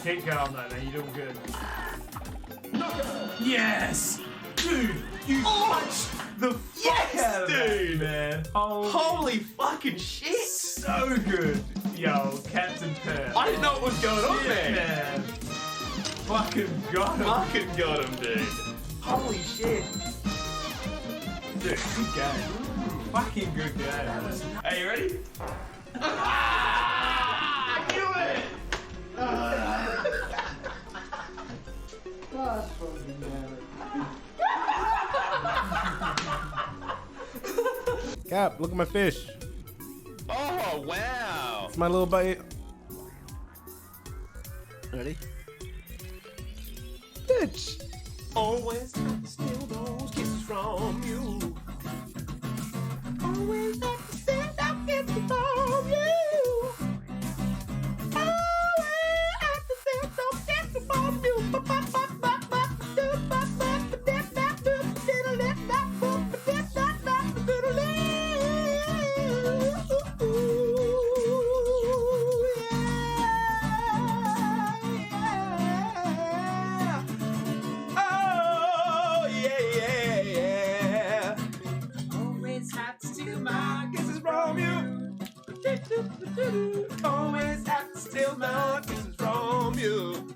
Keep going though, man. You're doing good. Yes! Dude, you punched the fuck out of dude! that, man. Holy fucking shit! So good. Yo, Captain Pear. I didn't know what was going on, Shit, man. Fucking got him. Fucking got him, dude. Holy shit. Dude, good game. Fucking good game. Are you ready? I knew it! Cap, look at my fish. Oh, wow. It's my little bite. Ready? Bitch. Always have to steal those kisses from you. Always have to steal those kisses from you. Always have to steal those kisses from you. Always have to steal my kisses from you.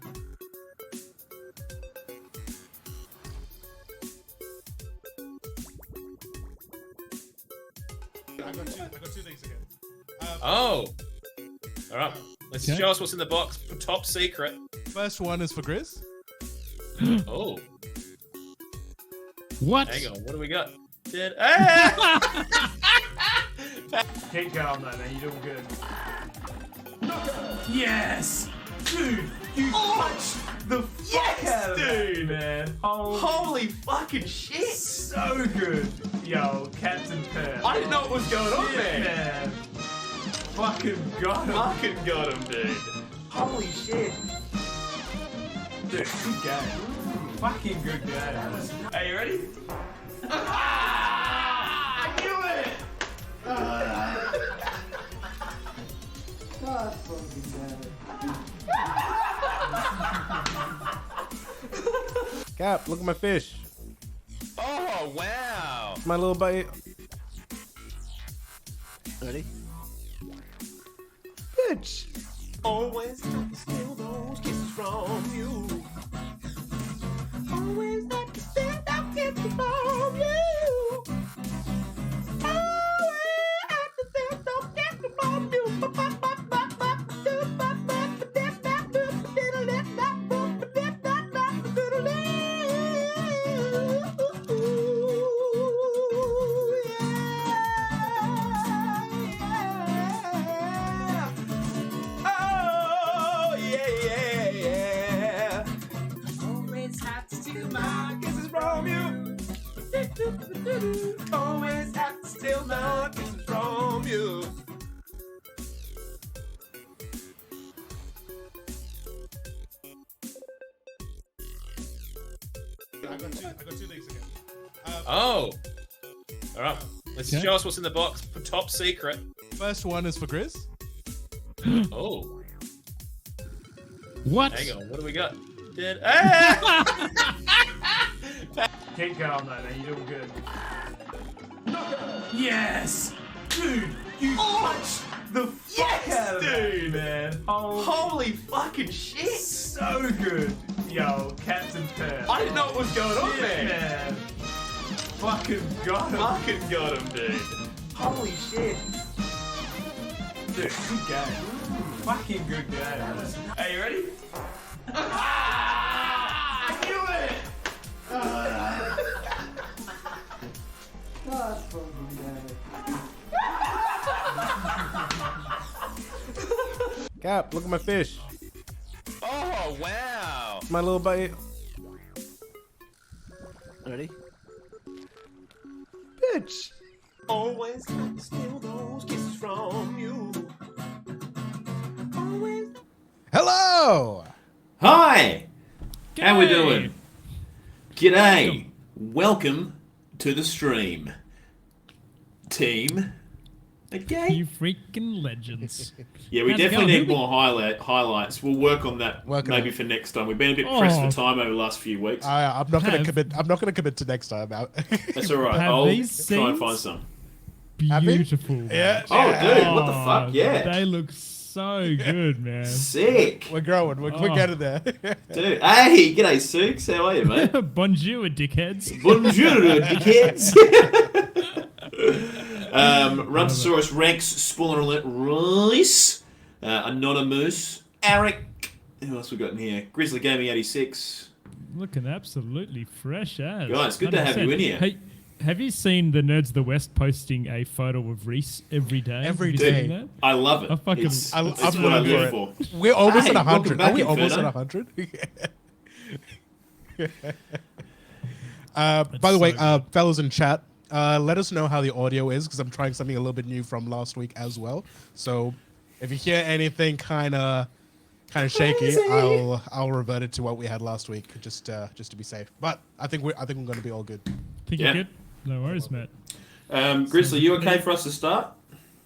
I got two things again. Oh. Alright. Let's show us what's in the box. Top secret. First one is for Grizz. Oh. What? Hang on. What do we got? Keep going though, man. You're doing good. Yes! Dude, you punched the fuck out of that, man. Holy fucking shit! So good. Yo, Captain Pear. I didn't know what was going on, man. Fucking got him. Fucking got him, dude. Holy shit. Dude, good game. Fucking good game. Are you ready? I knew it! Cap, look at my fish. Oh, wow. It's my little bite. Ready? Bitch. Always have to steal those kisses from you. Always have to steal those kisses from you. Always have to steal those kisses from you. Always have to steal my kisses from you. I got two things again. Oh. Alright. Let's show us what's in the box. Top secret. First one is for Grizz. Oh. What? Hang on. What do we got? Keep going though, man. You're doing good. Yes! Dude, you punched the fuck out of that, man. Holy fucking shit! So good. Yo, Captain Pear. I didn't know what was going on, man. Fucking got him. Fucking got him, dude. Holy shit. Dude, good game. Fucking good game. Are you ready? I knew it! Cap, look at my fish. Oh, wow. It's my little bite. Ready? Bitch. Always have to steal those kisses from you. Always. Hello. Hi! How we doing? G'day! Welcome to the stream. Team. Okay. You freaking legends. Yeah, we How's it definitely going? need more highlights. We'll work on that maybe for next time. We've been a bit pressed for time over the last few weeks. I'm not going to Have- commit. I'm not going to commit to next time. That's all right. Have I'll these try and scenes- find some. Beautiful. Yeah. Oh, dude, what the fuck? Yeah. They look so good, man. Sick. We're growing. We're getting there. Dude. Hey, g'day, Sooks. How are you, mate? Bonjour, dickheads. Bonjour, dickheads. Runtosaurus ranks, spoiler alert, Rice, Anonymous, Eric. Who else we got in here? Grizzly Gaming 86. Looking absolutely fresh as. Guys, good to have you in here. Hey, have you seen the Nerds of the West posting a photo of Reese every day? Every Have you day. seen that? I love it. I fucking- It's I'm what I living live for for. We're almost Hey, at 100. welcome Are we back, almost at Inferno. 100? By the way, so fellas in chat, let us know how the audio is because I'm trying something a little bit new from last week as well. So if you hear anything kind of shaky, I'll revert it to what we had last week just to be safe. But I think we're going to be all good. Think Yeah. you're good? No worries, mate. Grizzly, you okay for us to start?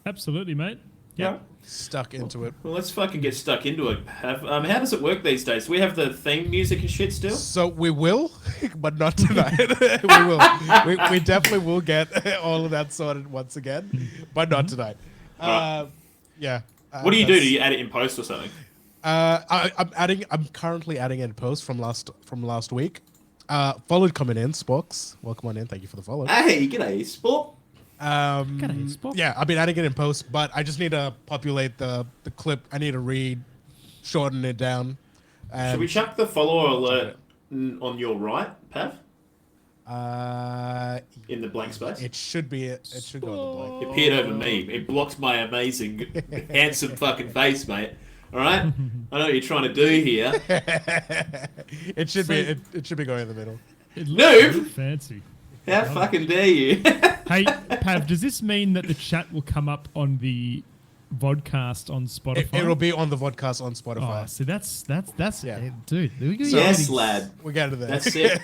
Absolutely, mate. Yeah. Stuck into it. Well, let's fucking get stuck into it. How does it work these days? Do we have the theme music and shit still? So we will, but not tonight. we will. We definitely will get all of that sorted once again, but not tonight. Alright. Yeah. What do you do? Do you add it in post or something? I'm currently adding in post from last week. Followed coming in, Spox. Welcome on in. Thank you for the follow. Hey, g'day, sport. G'day, Spock. Yeah, I've been adding it in post, but I just need to populate the clip. I need to shorten it down. Should we chuck the follower alert on your right, Pav? In the blank space? It should be. It should go on the blank. It appeared over me. It blocks my amazing, handsome fucking face, mate. All right? I know what you're trying to do here. It should be. It should be going in the middle. It Noob! looks fancy. How fucking dare you? Hey, Pav, does this mean that the chat will come up on the vodcast on Spotify? It'll be on the vodcast on Spotify. Oh, see, that's Yeah. dude. Yes, lad. We got it there. That's it.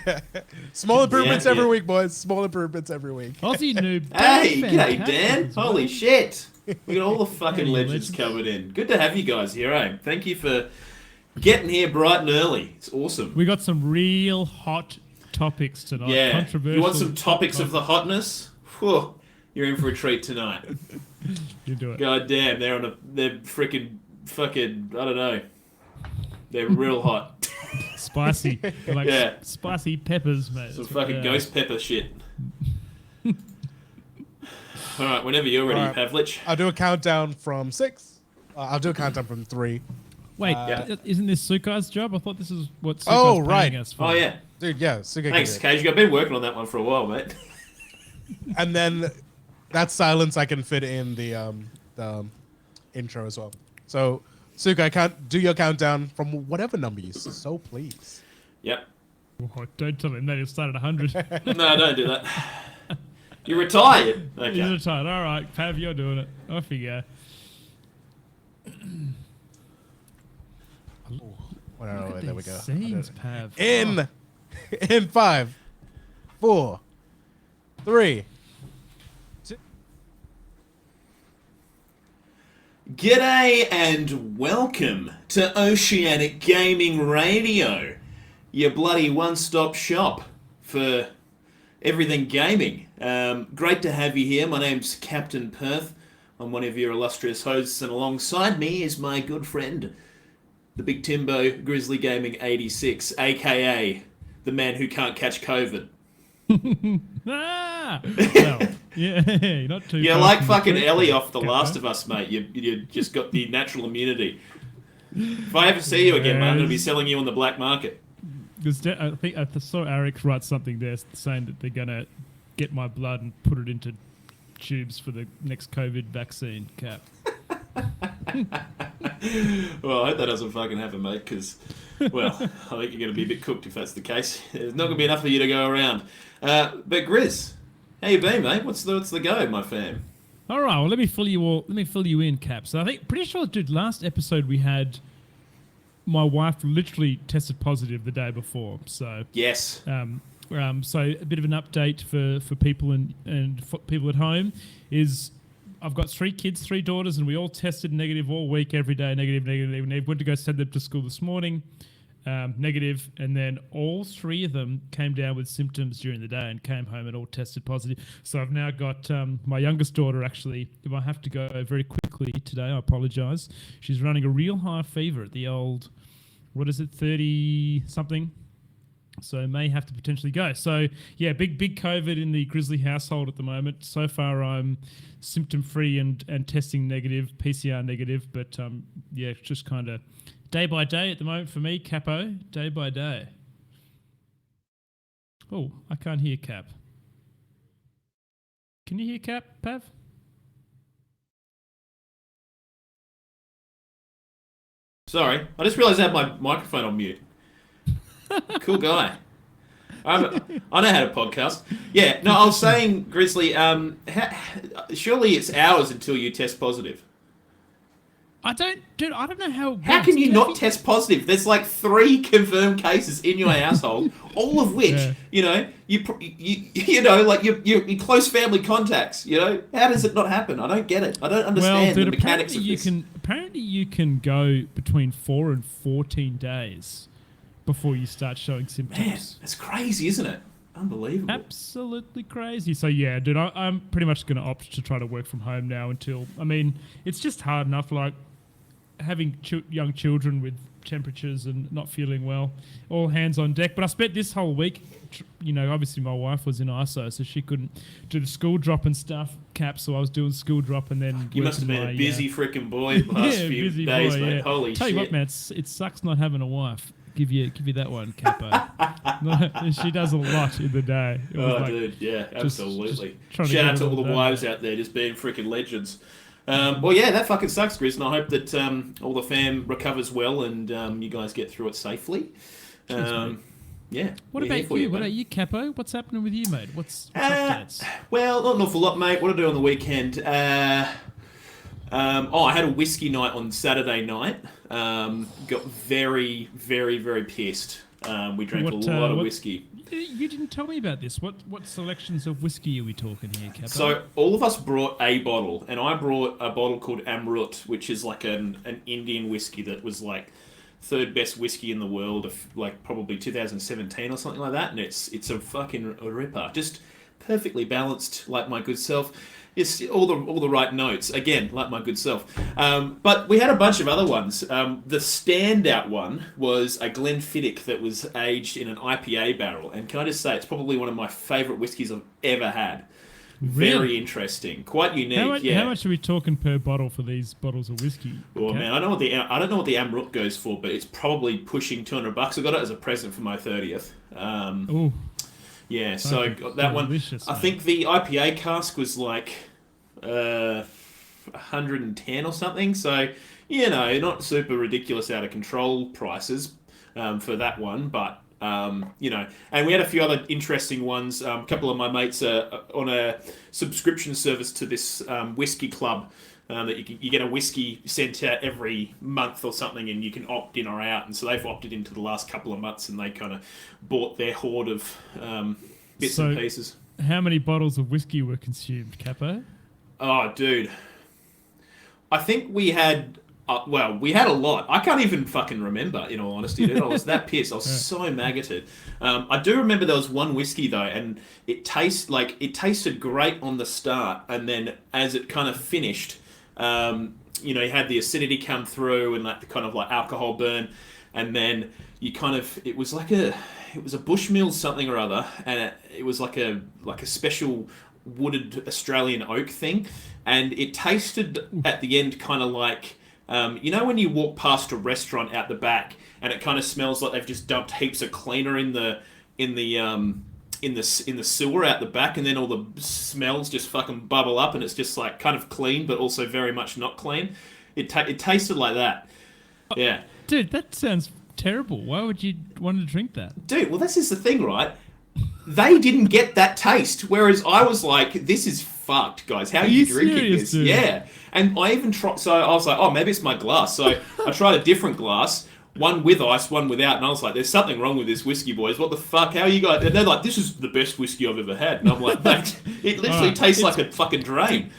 Small improvements Yeah, every yeah. week, boys. Small improvements every week. Aussie noob. Hey, g'day, Fantastic Dan. as well. Holy shit. We got all the fucking Hey, legends legends. covered in. Good to have you guys here, eh? Thank you for getting here bright and early. It's awesome. We got some real hot topics tonight. Yeah. Controversial. You want some topics of the hotness? Whew. You're in for a treat tonight. You do it. God damn, they're freaking fucking, I don't know. They're real hot. Spicy. They're like Yeah. spicy peppers, mate. Some That's what fucking they are. ghost pepper shit. Alright, whenever you're ready, Alright. Pavlich. I'll do a countdown from 6. I'll do a countdown from 3. Wait, Yeah. isn't this Sukai's job? I thought this is what Sukai's Oh, paying right. us for. Oh, yeah. Dude, yeah. Suga Thanks, can do it. Cage. I've been working on that one for a while, mate. And then that silence I can fit in the intro as well. So, Suga, I can't do your countdown from whatever number you so please. Yep. Oh, don't tell him that he'll start at 100. No, don't do that. You're retired. He's Okay. retired. All right, Pav, you're doing it. Off you go. Wait, there we go. Scenes, Pav. In 5, 4, 3. G'day and welcome to Oceanic Gaming Radio, your bloody one-stop shop for everything gaming. Great to have you here. My name's Captain Perth. I'm one of your illustrious hosts, and alongside me is my good friend, the Big Timbo Grizzly Gaming 86, aka the man who can't catch COVID. Ah! Well, yeah, not too You're far like from the fucking truth, Ellie off The Captain. Last of Us, mate. You just got the natural immunity. If I ever see you again, mate, I'm going to be selling you on the black market. I think I saw Eric write something there saying that they're going to get my blood and put it into tubes for the next COVID vaccine, Cap. Well, I hope that doesn't fucking happen, mate, because, well, I think you're going to be a bit cooked if that's the case. There's not going to be enough for you to go around. But Grizz, how you been, mate? What's the go, my fam? All right, well, let me fill you in, Cap. So I think, pretty sure, dude, last episode we had my wife literally tested positive the day before. So Yes. so a bit of an update for people and for people at home is I've got 3 kids, 3 daughters, and we all tested negative all week, every day, negative, negative, negative. Went to go send them to school this morning, negative, and then all 3 of them came down with symptoms during the day and came home and all tested positive. So I've now got my youngest daughter, actually, if I have to go very quickly today, I apologise. She's running a real high fever at the old, 30-something? So may have to potentially go. So yeah, big COVID in the Grizzly household at the moment. So far I'm symptom free and testing negative, PCR negative, but yeah, it's just kind of day by day at the moment for me, Capo, day by day. Oh, I can't hear Cap. Can you hear Cap, Pav? Sorry, I just realised I had my microphone on mute. Cool guy. I know how to podcast. Yeah, no, I was saying, Grizzly, surely it's hours until you test positive. I don't know how. How can you not test positive? There's like 3 confirmed cases in your household, all of which, you know, you know, like your close family contacts. You know, how does it not happen? I don't get it. I don't understand the mechanics of this. Apparently, you can go between 4 and 14 days before you start showing symptoms. Man, that's crazy, isn't it? Unbelievable. Absolutely crazy. So yeah, dude, I'm pretty much going to opt to try to work from home now until, I mean, it's just hard enough, like having young children with temperatures and not feeling well, all hands on deck. But I spent this whole week, you know, obviously my wife was in ISO, so she couldn't do the school drop and stuff, Cap, so I was doing school drop and then... You must have been a busy freaking boy the last few days, mate. Yeah. Holy Tell shit. you what, man, it sucks not having a wife. Give you that one, Capo. She does a lot in the day. Dude, yeah, absolutely. Shout out to all the wives out there just being freaking legends. Well, yeah, that fucking sucks, Grizz, and I hope that all the fam recovers well and you guys get through it safely. Yeah. What about you? What about you, Capo? What's happening with you, mate? What's updates? Well, not an awful lot, mate. What did I do on the weekend? I had a whiskey night on Saturday night. Got very, very, very pissed. We drank a lot of whiskey. You didn't tell me about this. What selections of whiskey are we talking here, Capo? So all of us brought a bottle, and I brought a bottle called Amrut, which is like an Indian whiskey that was like 3rd best whiskey in the world of like probably 2017 or something like that, and it's a fucking ripper. Just perfectly balanced, like my good self. It's all the right notes, again, like my good self. But we had a bunch of other ones. The standout one was a Glenfiddich that was aged in an IPA barrel. And can I just say, it's probably one of my favourite whiskies I've ever had. Really? Very interesting. Quite unique, How much are we talking per bottle for these bottles of whiskey? Well, man, I don't know what the Amrut goes for, but it's probably pushing $200. I got it as a present for my 30th. Ooh. Yeah, so that one. I think the IPA cask was like 110 or something. So, you know, not super ridiculous out of control prices for that one, but you know, and we had a few other interesting ones. A couple of my mates are on a subscription service to this whiskey club. That you get a whiskey sent out every month or something, and you can opt in or out. And so they've opted into the last couple of months, and they kind of bought their hoard of bits and pieces. How many bottles of whiskey were consumed, Capo? Oh, dude, I think we had. We had a lot. I can't even fucking remember, in all honesty, dude. I was that pissed. I was so maggoted. I do remember there was one whiskey though, and it tasted great on the start, and then as it kind of finished. You know, you had the acidity come through and like the kind of like alcohol burn, and then you kind of it was a Bushmill something or other, and it was like a special wooded Australian oak thing, and it tasted at the end kind of like you know when you walk past a restaurant out the back and it kind of smells like they've just dumped heaps of cleaner in the sewer out the back, and then all the smells just fucking bubble up, and it's just like kind of clean, but also very much not clean. It tasted like that. Yeah, dude, that sounds terrible. Why would you want to drink that, dude? Well, this is the thing, right? They didn't get that taste, whereas I was like, "This is fucked, guys. How are you drinking serious, this?" Dude? Yeah, and I even tried. So I was like, "Oh, maybe it's my glass." So I tried a different glass. One with ice, one without, and I was like, "There's something wrong with this whiskey, boys. What the fuck? How are you guys?" And they're like, "This is the best whiskey I've ever had." And I'm like, "Mate, it literally tastes like a fucking drain."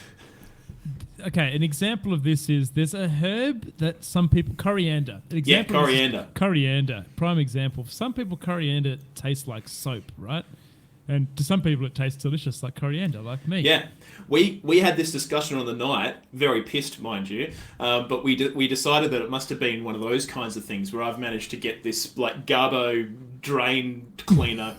okay, an example of this is there's a herb that some people coriander. An example of this is coriander. Coriander, prime example. For some people, coriander tastes like soap, right? And to some people, it tastes delicious, like coriander, like me. Yeah, we had this discussion on the night, very pissed, mind you, but we decided that it must have been one of those kinds of things where I've managed to get this like Garbo drain cleaner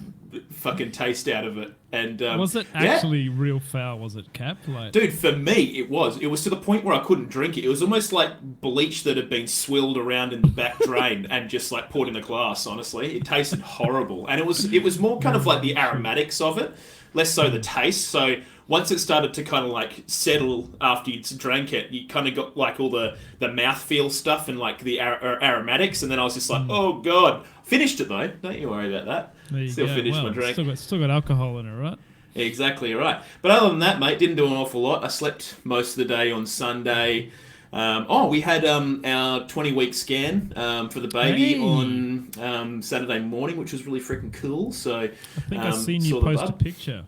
fucking taste out of it. And Was it actually real foul? Was it, Cap? Like, dude, for me, it was. It was to the point where I couldn't drink it. It was almost like bleach that had been swilled around in the back drain and just like poured in a glass. Honestly, it tasted horrible, and it was more kind of like the aromatics of it, less so the taste. So once it started to kind of like settle after you'd drank it, you kind of got like all the mouthfeel stuff and like the aromatics, and then I was just like, oh god. Finished it though. Don't you worry about that. Still finished my drink. Still got alcohol in it, right? Exactly right. But other than that, mate, didn't do an awful lot. I slept most of the day on Sunday. We had our 20-week scan for the baby on Saturday morning, which was really freaking cool. So I think I've seen you post a picture.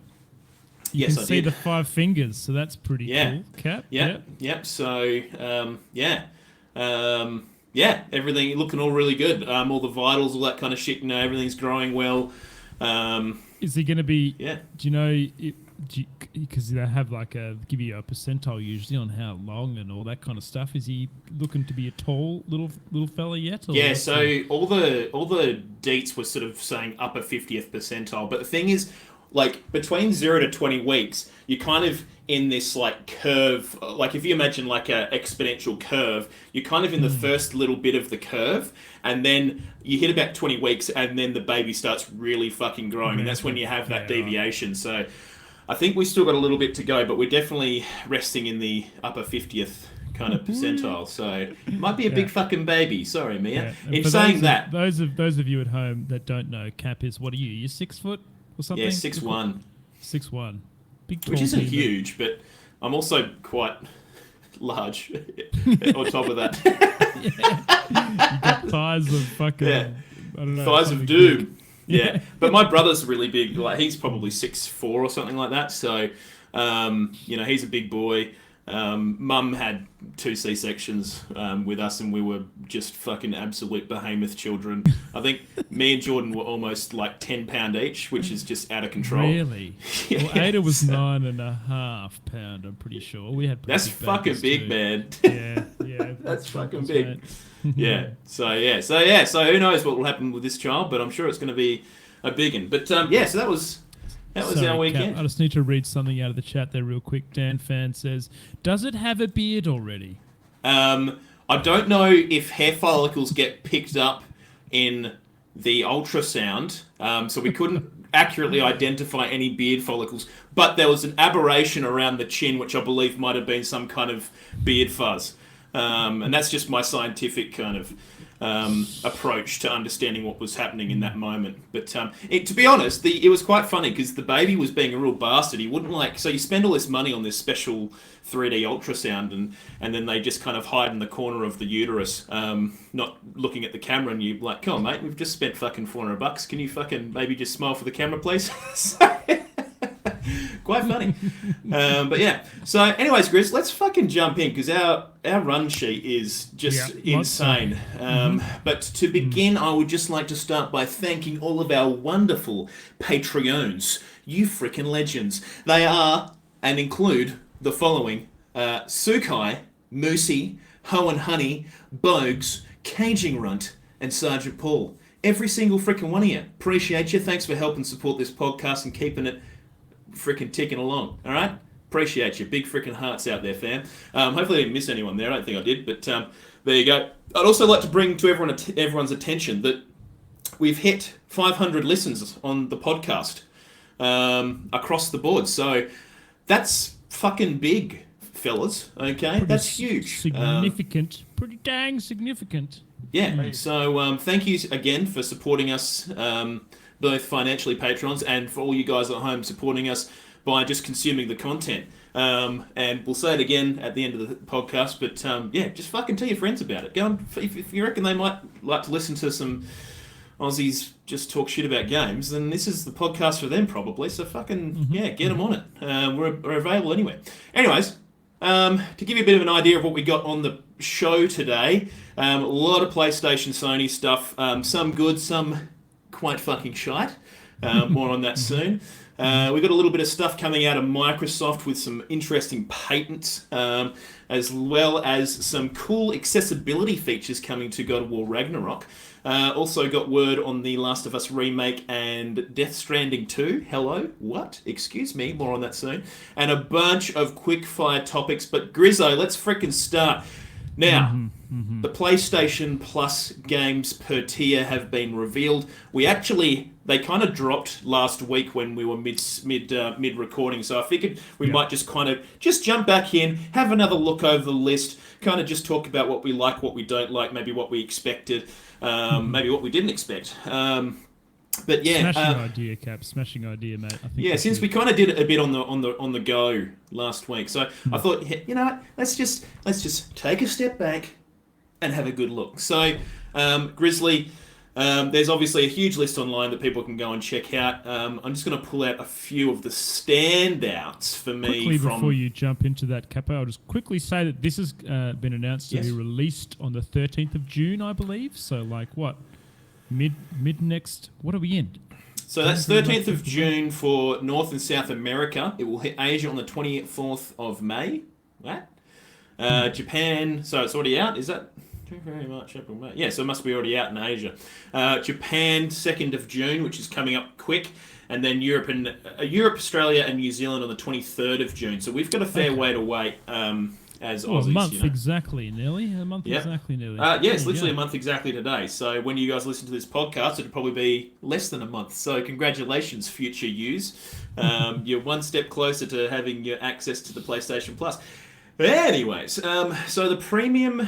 You Yes, can I see did. the 5 fingers, so that's pretty cool. Cap? Yep. So, everything looking all really good. All the vitals, all that kind of shit. You know, everything's growing well. Is he going to be? Yeah. Do you know? Because they have give you a percentile usually on how long and all that kind of stuff. Is he looking to be a tall little fella yet? Or Yeah. So all the deets were sort of saying upper 50th percentile, but the thing is, like between 0 to 20 weeks, you're kind of in this like curve. Like if you imagine like a exponential curve, you're kind of in the first little bit of the curve, and then you hit about 20 weeks, and then the baby starts really fucking growing, and that's when you have that deviation. Right. So I think we still got a little bit to go, but we're definitely resting in the upper 50th kind of percentile. So it might be a big fucking baby. Sorry, Mia. Yeah. In saying that, those of you at home that don't know, Cap is what are you? You're 6 foot or something? Yeah, 6'1". 6'1". Big tall. Which isn't human. huge, but I'm also quite large on top of that. You got thighs of fucking. Yeah. I don't know. Thighs of something doom. big. Yeah. But my brother's really big. Like he's probably 6'4" or something like that. So, he's a big boy. Mum had 2 C-sections with us, and we were just fucking absolute behemoth children. I think me and Jordan were almost like 10 pound each, which is just out of control. Really? Yeah, Well, Ada was 9.5 pound. I'm pretty sure we had. That's pretty fucking babies big, too. man. Yeah. That's fucking troubles, big. mate. Yeah. So who knows what will happen with this child, but I'm sure it's going to be a big one. But so that was Sorry, our weekend. Cap, I just need to read something out of the chat there real quick. Dan Fan says, "Does it have a beard already?" I don't know if hair follicles get picked up in the ultrasound, so we couldn't accurately identify any beard follicles, but there was an aberration around the chin, which I believe might have been some kind of beard fuzz. And that's just my scientific kind of approach to understanding what was happening in that moment. But to be honest, it was quite funny because the baby was being a real bastard. He wouldn't so you spend all this money on this special 3D ultrasound, and then they just kind of hide in the corner of the uterus, not looking at the camera, and you like, come on, mate, we've just spent fucking $400. Can you fucking maybe just smile for the camera, please? Quite funny. But yeah. So anyways, Chris, let's fucking jump in because our run sheet is just insane. But to begin, I would just like to start by thanking all of our wonderful Patreons. You freaking legends. They are and include the following: Sukai, Moosey, Ho and Honey, Bogues, Caging Runt, and Sergeant Paul. Every single freaking one of you. Appreciate you. Thanks for helping support this podcast and keeping it freaking ticking along. All right? Appreciate you. Big freaking hearts out there, fam. Hopefully I didn't miss anyone there. I don't think I did, but there you go. I'd also like to bring to everyone's attention that we've hit 500 listens on the podcast across the board. So that's fucking big, fellas. Okay? That's huge. Significant. Pretty dang significant. Yeah, so thank you again for supporting us, both financially, patrons, and for all you guys at home supporting us by just consuming the content. And we'll say it again at the end of the podcast, but just fucking tell your friends about it. Go and, if you reckon they might like to listen to some Aussies just talk shit about games, then this is the podcast for them probably. So fucking, get them on it. We're available anyway. Anyways, To give you a bit of an idea of what we got on the show today, a lot of PlayStation, Sony stuff, some good, some quite fucking shite. More on that soon. We got a little bit of stuff coming out of Microsoft with some interesting patents, as well as some cool accessibility features coming to God of War Ragnarok. Also got word on the Last of Us Remake and Death Stranding 2. Hello? What? Excuse me. More on that soon. And a bunch of quick-fire topics. But Grizzo, let's frickin' start. Now, the PlayStation Plus games per tier have been revealed. They kind of dropped last week when we were mid recording, so I figured we might just kind of jump back in, have another look over the list, kind of just talk about what we like, what we don't like, maybe what we expected, maybe what we didn't expect. But yeah, smashing idea, Cap. Smashing idea, mate. I think since we kind of did it a bit on the go last week, so I thought, you know what, let's just take a step back and have a good look. So, Grizzly, there's obviously a huge list online that people can go and check out. I'm just going to pull out a few of the standouts for me. Quickly, before you jump into that, Kappa, I'll just quickly say that this has been announced to be released on the 13th of June, I believe. So, like, what? Mid next, what are we in? So that's 13th of June for North and South America. It will hit Asia on the 24th of May. What? Japan, so it's already out, is that? Very much April, May. Yeah, so it must be already out in Asia. Japan, 2nd of June, which is coming up quick. And then Europe, Australia, and New Zealand on the 23rd of June. So we've got a fair way to wait. As Aussies, a month exactly, nearly. A month exactly, nearly. It's literally a month exactly today. So when you guys listen to this podcast, it'll probably be less than a month. So congratulations, future yous. You're one step closer to having your access to the PlayStation Plus. Anyways, so the premium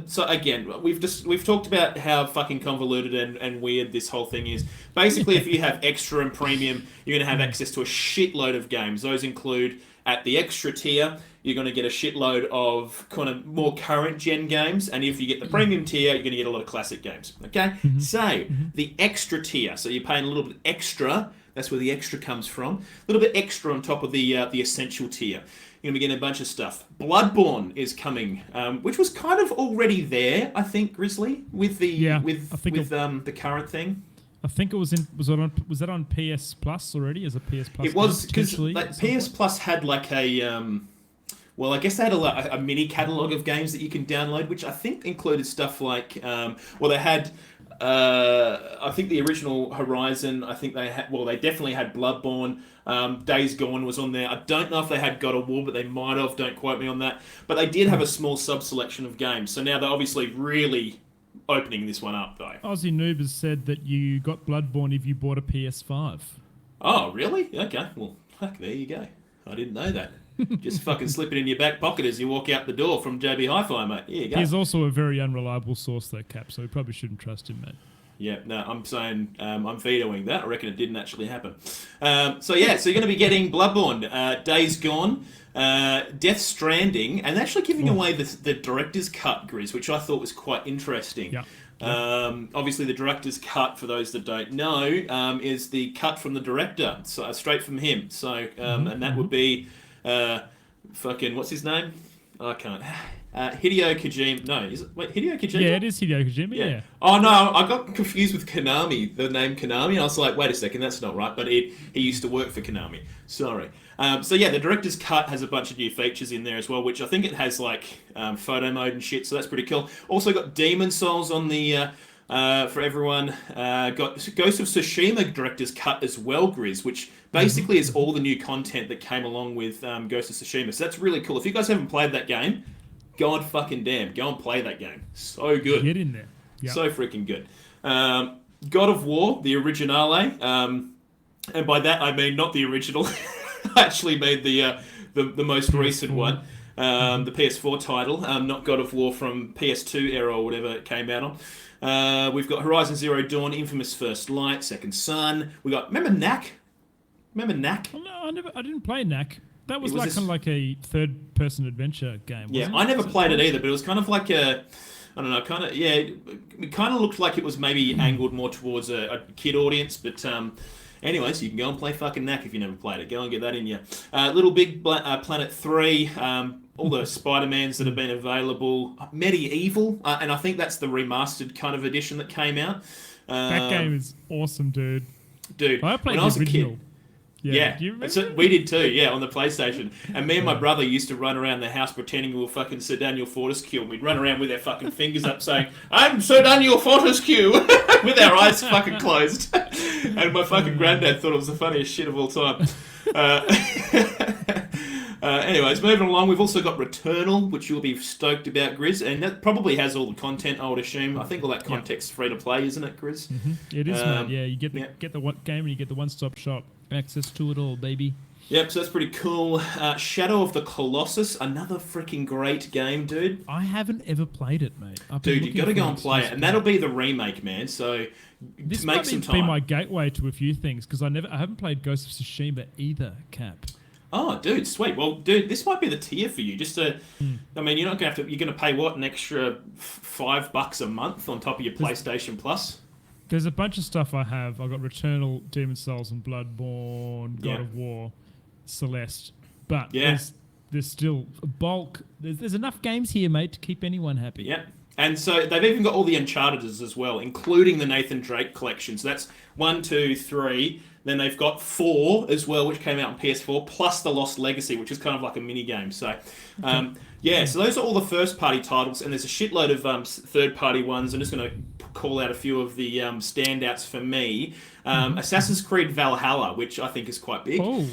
so again, we've talked about how fucking convoluted and weird this whole thing is. Basically, if you have extra and premium, you're going to have access to a shitload of games. Those include, at the extra tier, you're going to get a shitload of kind of more current gen games, and if you get the premium tier, you're going to get a lot of classic games. Okay, so the extra tier, so you're paying a little bit extra. That's where the extra comes from. A little bit extra on top of the essential tier. You're going to be getting a bunch of stuff. Bloodborne is coming, which was kind of already there, I think, Grizzly, with the the current thing. I think it was was that on PS Plus already as a PS Plus? It was, because PS Plus had like a I guess they had a mini catalog of games that you can download, which I think included stuff like they had. I think the original Horizon, I think they definitely had Bloodborne. Days Gone was on there. I don't know if they had God of War, but they might have. Don't quote me on that. But they did have a small sub-selection of games. So now they're obviously really opening this one up, though. Aussie Noob has said that you got Bloodborne if you bought a PS5. Oh, really? Okay. Well, fuck, there you go. I didn't know that. Just fucking slip it in your back pocket as you walk out the door from JB Hi-Fi, mate. Here you go. He's also a very unreliable source, though, Cap, so we probably shouldn't trust him, mate. Yeah, no, I'm saying I'm vetoing that. I reckon it didn't actually happen. So you're going to be getting Bloodborne, Days Gone, Death Stranding, and actually giving away the director's cut, Grizz, which I thought was quite interesting. Yeah. Obviously, the director's cut, for those that don't know, is the cut from the director, so straight from him. So, and that would be fucking, what's his name? I can't. Hideo Kojima. No, is it? Wait, Hideo Kojima? Yeah, it is Hideo Kojima, yeah. Oh, no, I got confused with Konami, the name Konami. I was like, wait a second, that's not right. But he used to work for Konami. Sorry. The director's cut has a bunch of new features in there as well, which I think it has, like, photo mode and shit, so that's pretty cool. Also got Demon Souls on the... for everyone, got Ghost of Tsushima director's cut as well, Grizz, which basically is all the new content that came along with Ghost of Tsushima. So that's really cool. If you guys haven't played that game, God fucking damn, go and play that game. So good. Get in there. Yep. So freaking good. God of War, the originale, and by that I mean not the original. I actually made the most PS4. Recent one, the PS4 title, not God of War from PS2 era or whatever it came out on. We've got Horizon Zero Dawn, Infamous First Light, Second Son. We got, remember Knack? Oh, no, I didn't play Knack. That was like kind of like a third-person adventure game. Wasn't it? I never played it either, but it was kind of like a, I don't know, kind of, it kind of looked like it was maybe angled more towards a kid audience, but anyways, you can go and play fucking Knack if you never played it. Go and get that in you. Little Big Planet 3, all the Spider-Mans that have been available. Medieval, and I think that's the remastered kind of edition that came out. That game is awesome, dude. Dude, I played when the I was original. a kid. Yeah. Do you remember? So we did too, yeah, on the PlayStation. And me and my brother used to run around the house pretending we were fucking Sir Daniel Fortescue, and we'd run around with our fucking fingers up saying, "I'm Sir Daniel Fortescue," with our eyes fucking closed. And my fucking granddad thought it was the funniest shit of all time. Anyways, moving along, we've also got Returnal, which you'll be stoked about, Grizz, and that probably has all the content, I would assume. I think all that content's free to play, isn't it, Grizz? It is, man. Yeah, you get the one game and you get the one-stop shop. Access to it all, baby. Yep, so that's pretty cool. Shadow of the Colossus, another freaking great game, dude. I haven't ever played it, mate. Dude, you got to go and play it, and that'll be the remake, man. So this make might some be time. my gateway to a few things because I haven't played Ghost of Tsushima either, Cap. Oh, dude, sweet. Well, dude, this might be the tier for you. Just to, I mean, you're not gonna have to. You're gonna pay what, an extra $5 a month on top of your PlayStation Plus? There's a bunch of stuff I have. I got Returnal, Demon Souls, and Bloodborne, God of War, Celeste. But there's still a bulk. There's enough games here, mate, to keep anyone happy. Yeah. And so they've even got all the Uncharted's as well, including the Nathan Drake collection. So that's 1, 2, 3. Then they've got 4 as well, which came out on PS4, plus the Lost Legacy, which is kind of like a mini game. So, so those are all the first-party titles, and there's a shitload of third-party ones. I'm just going to call out a few of the standouts for me. Assassin's Creed Valhalla, which I think is quite big. Oh,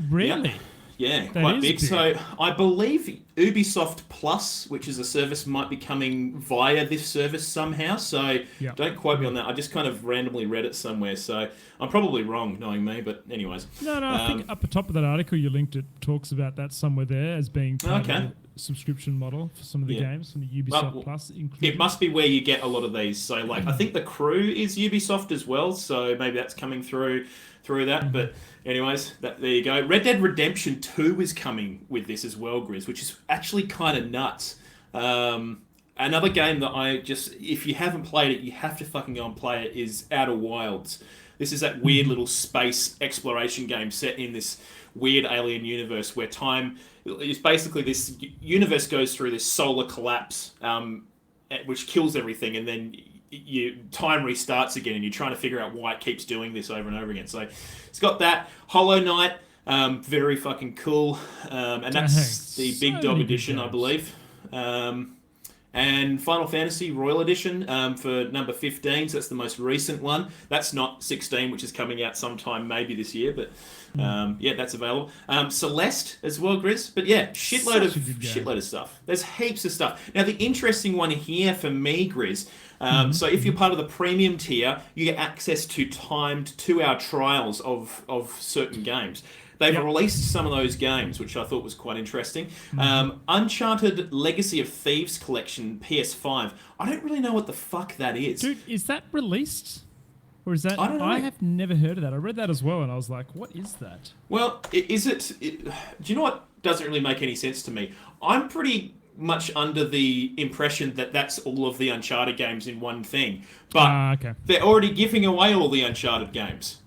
really? Yeah, That quite is big. big. So I believe Ubisoft Plus, which is a service, might be coming via this service somehow. So don't quote me on that. I just kind of randomly read it somewhere. So I'm probably wrong, knowing me. But anyways. No, I think up the top of that article you linked, it talks about that somewhere there as being part of the subscription model for some of the games from the Ubisoft Plus included. It must be where you get a lot of these. So like I think The Crew is Ubisoft as well. So maybe that's coming through that. But anyways, there you go. Red Dead Redemption 2 is coming with this as well, Grizz, which is actually kind of nuts. Another game that if you haven't played it, you have to fucking go and play it, is Outer Wilds. This is that weird little space exploration game set in this weird alien universe where time is basically, this universe goes through this solar collapse, which kills everything, and then time restarts again, and you're trying to figure out why it keeps doing this over and over again. So it's got that. Hollow Knight, very fucking cool, and that's the Big Dog edition, I believe. And Final Fantasy Royal Edition for number 15, so that's the most recent one. That's not 16, which is coming out sometime maybe this year, but that's available. Celeste as well, Grizz. But yeah, shitload of stuff. There's heaps of stuff. Now, the interesting one here for me, Grizz, so if you're part of the premium tier, you get access to timed 2-hour trials of certain games. They've released some of those games, which I thought was quite interesting. Uncharted Legacy of Thieves Collection, PS5. I don't really know what the fuck that is. Dude, is that released? Or is that... I don't know. I have never heard of that. I read that as well, and I was like, what is that? Well, do you know what doesn't really make any sense to me? I'm pretty much under the impression that that's all of the Uncharted games in one thing. But they're already giving away all the Uncharted games.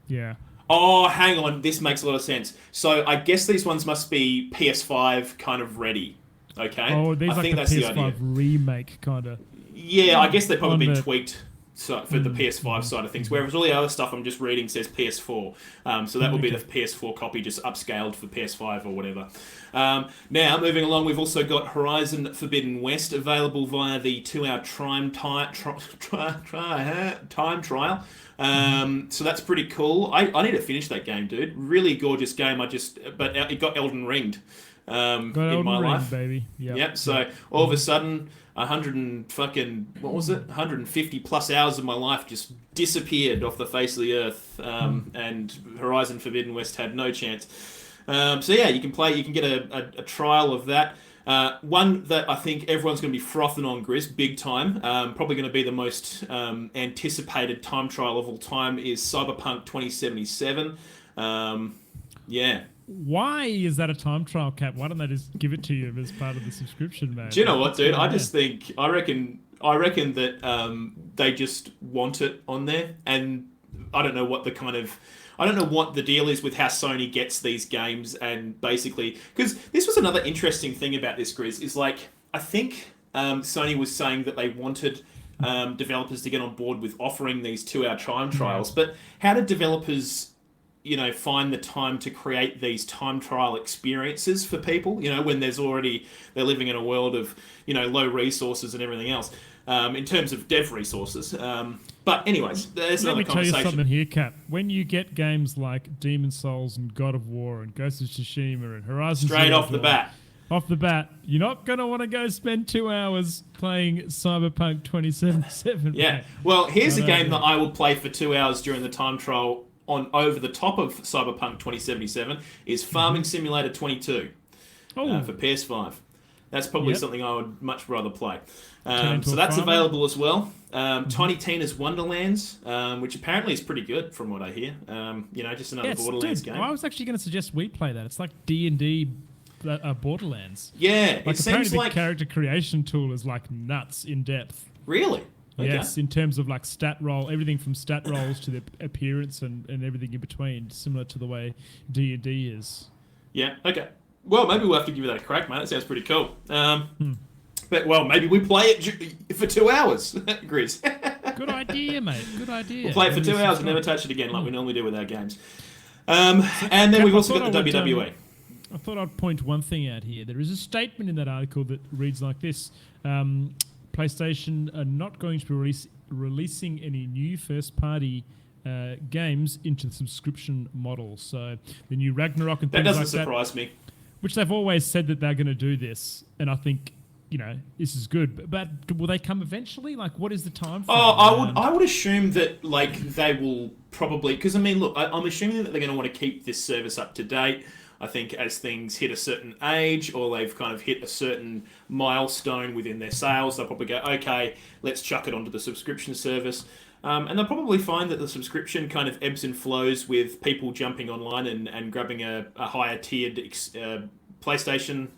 Yeah. Oh, hang on. This makes a lot of sense. So I guess these ones must be PS5 kind of ready. Okay? Oh, these I like think the that's PS5 the idea. remake kind of. Yeah, I guess they've probably On been the- tweaked for the PS5 side of things, whereas all the other stuff I'm just reading says PS4. So that would be the PS4 copy just upscaled for PS5 or whatever. Now, moving along, we've also got Horizon Forbidden West available via the 2-hour time trial. So that's pretty cool. I need to finish that game, dude. Really gorgeous game. But it got Elden Ringed in my life, baby. Yep. So all of a sudden, 150 plus hours of my life just disappeared off the face of the earth, and Horizon Forbidden West had no chance. So yeah, you can get a trial of that. One that I think everyone's going to be frothing on, Grizz, big time. Probably going to be the most anticipated time trial of all time is Cyberpunk 2077. Yeah. Why is that a time trial, Cap? Why don't they just give it to you as part of the subscription, man? Do you know what, dude? I reckon that they just want it on there, and I don't know what the kind of... I don't know what the deal is with how Sony gets these games, and basically, because this was another interesting thing about this, Grizz, is like, I think Sony was saying that they wanted developers to get on board with offering these 2-hour time trials, but how did developers, find the time to create these time trial experiences for people, when they're living in a world of, low resources and everything else, in terms of dev resources. But anyways, there's another conversation. Let me tell you something here, Cap. When you get games like Demon Souls and God of War and Ghost of Tsushima and Horizon Straight Zero off the Dawn, bat. Off the bat, you're not going to want to go spend 2 hours playing Cyberpunk 2077. Yeah. Mate. Well, here's a game that I will play for 2 hours during the time trial on over the top of Cyberpunk 2077 is Farming Simulator 22 for PS5. That's probably something I would much rather play. So that's available as well. Tiny Tina's Wonderlands, which apparently is pretty good from what I hear. Just another Borderlands game. I was actually going to suggest we play that. It's like D&D Borderlands. Yeah, Like it seems the like... character creation tool is like nuts in depth. Really? Okay. Yes, in terms of like stat roll, everything from stat rolls to the appearance and everything in between, similar to the way D&D is. Yeah, okay. Well, maybe we'll have to give that a crack, mate. That sounds pretty cool. But, maybe we play it for 2 hours, Grizz. Good idea, mate. Good idea. We'll play it for 2 hours and never touch it again like we normally do with our games. And then we've also got the WWE. I thought I'd point one thing out here. There is a statement in that article that reads like this. PlayStation are not going to be releasing any new first-party games into the subscription model. So the new Ragnarok and things like that. That doesn't surprise me. Which they've always said that they're going to do this. And I think, this is good. But will they come eventually? Like, what is the time frame? I would assume that, they will probably... Because, look, I'm assuming that they're going to want to keep this service up to date. I think as things hit a certain age or they've kind of hit a certain milestone within their sales, they'll probably go, okay, let's chuck it onto the subscription service. And they'll probably find that the subscription kind of ebbs and flows with people jumping online and grabbing a higher tiered PlayStation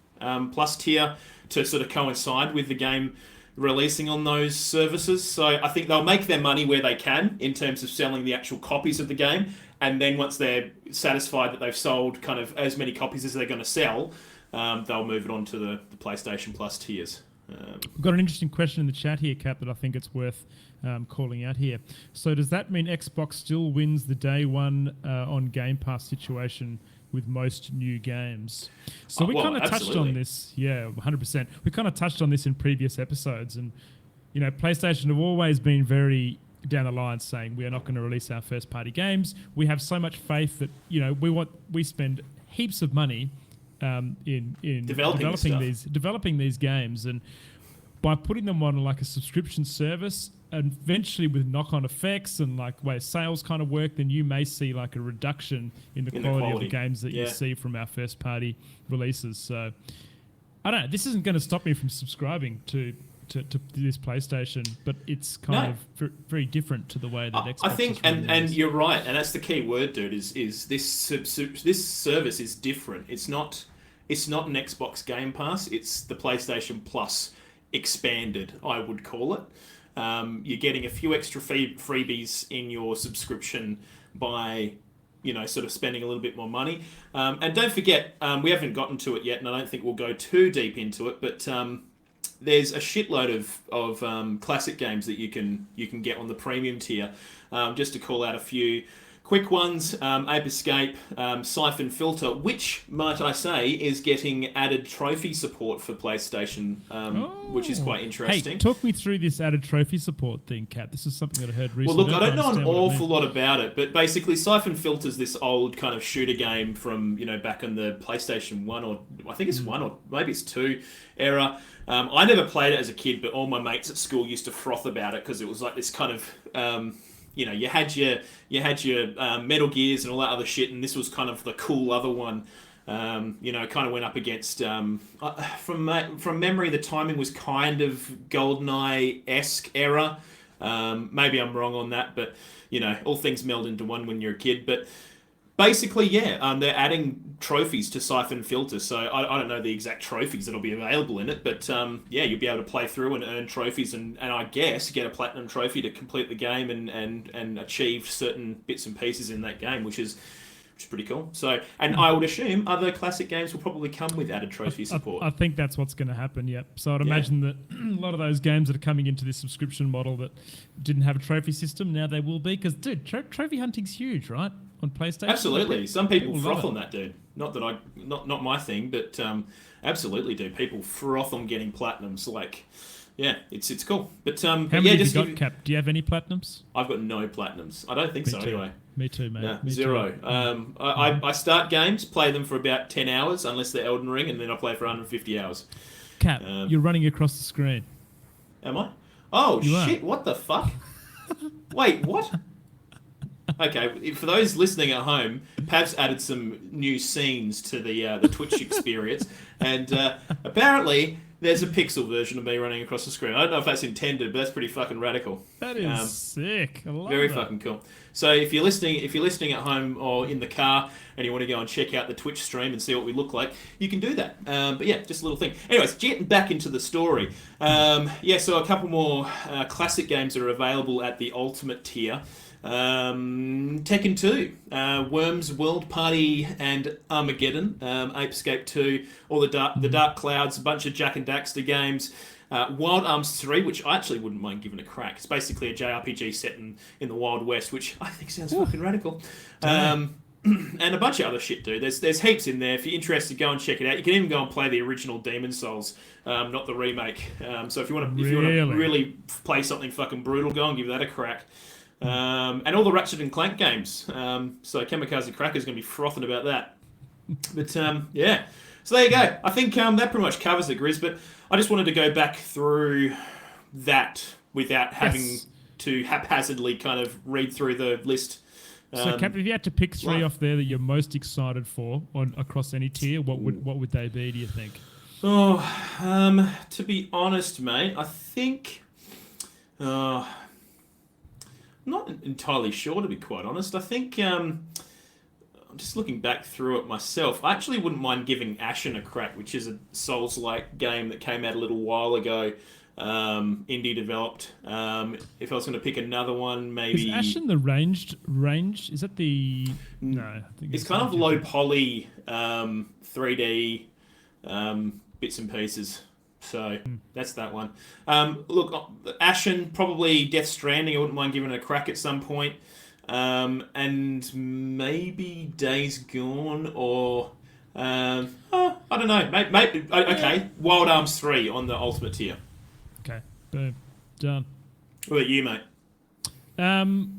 Plus tier to sort of coincide with the game releasing on those services. So I think they'll make their money where they can in terms of selling the actual copies of the game. And then once they're satisfied that they've sold kind of as many copies as they're going to sell, they'll move it on to the PlayStation Plus tiers. We've got an interesting question in the chat here, Cap, that I think it's worth calling out here. So does that mean Xbox still wins the day one on Game Pass situation with most new games? So we kind of touched on this. Yeah, 100%. We kind of touched on this in previous episodes. And, PlayStation have always been very... down the line saying we are not going to release our first party games. We have so much faith that we spend heaps of money in developing these games, and by putting them on like a subscription service, and eventually with knock-on effects and like way sales kind of work, then you may see like a reduction in the quality of the games that you see from our first party releases. So I don't know. This isn't going to stop me from subscribing to this PlayStation, but it's kind of very different to the way that Xbox. I think, and you're right, and that's the key word, dude. Is this service is different? It's not an Xbox Game Pass. It's the PlayStation Plus expanded, I would call it. You're getting a few extra freebies in your subscription by sort of spending a little bit more money. And don't forget, we haven't gotten to it yet, and I don't think we'll go too deep into it, but. There's a shitload of classic games that you can get on the premium tier. Just to call out a few quick ones: Ape Escape, Siphon Filter, which might I say is getting added trophy support for PlayStation, which is quite interesting. Hey, talk me through this added trophy support thing, Kat. This is something that I heard recently. Well, look, I don't know an awful lot about it, but basically, Siphon Filter's this old kind of shooter game from back on the PlayStation 1 or I think it's 1 or maybe it's 2 era. I never played it as a kid, but all my mates at school used to froth about it because it was like this kind of, you had your Metal Gears and all that other shit, and this was kind of the cool other one. Kind of went up against, from memory, the timing was kind of GoldenEye-esque era. Maybe I'm wrong on that, but all things meld into one when you're a kid. But Basically, yeah, they're adding trophies to Siphon Filter, so I don't know the exact trophies that'll be available in it, but yeah, you'll be able to play through and earn trophies, and I guess get a platinum trophy to complete the game and achieve certain bits and pieces in that game, which is pretty cool. So, and I would assume other classic games will probably come with added trophy support. I think that's what's going to happen, yep. So I'd imagine that a lot of those games that are coming into this subscription model that didn't have a trophy system, now they will be, because, dude, trophy hunting's huge, right? On PlayStation. Absolutely. Some people froth love on that, dude. Not that not my thing, but absolutely, dude. People froth on getting platinums. Like, yeah, it's cool. But How but many yeah, have you got, Cap? Do you have any platinums? I've got no platinums. I don't think Me so, too. anyway. Me too, mate. No, Me zero. too. I start games, play them for about 10 hours, unless they're Elden Ring, and then I play for 150 hours. Cap, you're running across the screen. Am I? Oh, You shit, what the fuck? Wait, what? Okay, for those listening at home, Pav's added some new scenes to the Twitch experience, and apparently there's a pixel version of me running across the screen. I don't know if that's intended, but that's pretty fucking radical. That is sick. I love Very that. fucking cool. So if you're listening at home or in the car and you want to go and check out the Twitch stream and see what we look like, you can do that. But yeah, just a little thing. Anyways, getting back into the story. Yeah, so a couple more classic games that are available at the Ultimate tier. Tekken 2, Worms World Party and Armageddon, Apescape 2, all the Dark Clouds, a bunch of Jak and Daxter games. Wild Arms 3, which I actually wouldn't mind giving a crack. It's basically a JRPG set in the Wild West, which I think sounds fucking radical. And a bunch of other shit, dude. There's heaps in there. If you're interested, go and check it out. You can even go and play the original Demon Souls, not the remake. So if you want to really play something fucking brutal, go and give that a crack. And all the Ratchet and Clank games. So Kamikaze Cracker's going to be frothing about that. But yeah. So there you go. I think that pretty much covers it, Grizz. But I just wanted to go back through that without having to haphazardly kind of read through the list. So, Cap, if you had to pick three off there that you're most excited for across any tier, what would they be, do you think? Oh, to be honest, mate, I think... I'm not entirely sure, to be quite honest. I think... I'm just looking back through it myself. I actually wouldn't mind giving Ashen a crack, which is a Souls-like game that came out a little while ago. Indie developed. If I was going to pick another one, maybe... Is Ashen the range? Is that the... No. I think it's kind of low poly 3D bits and pieces. So that's that one. Look, Ashen, probably Death Stranding. I wouldn't mind giving it a crack at some point. And maybe Days Gone or... I don't know. Maybe, okay, Wild Arms 3 on the Ultimate tier. Okay, boom, done. What about you, mate?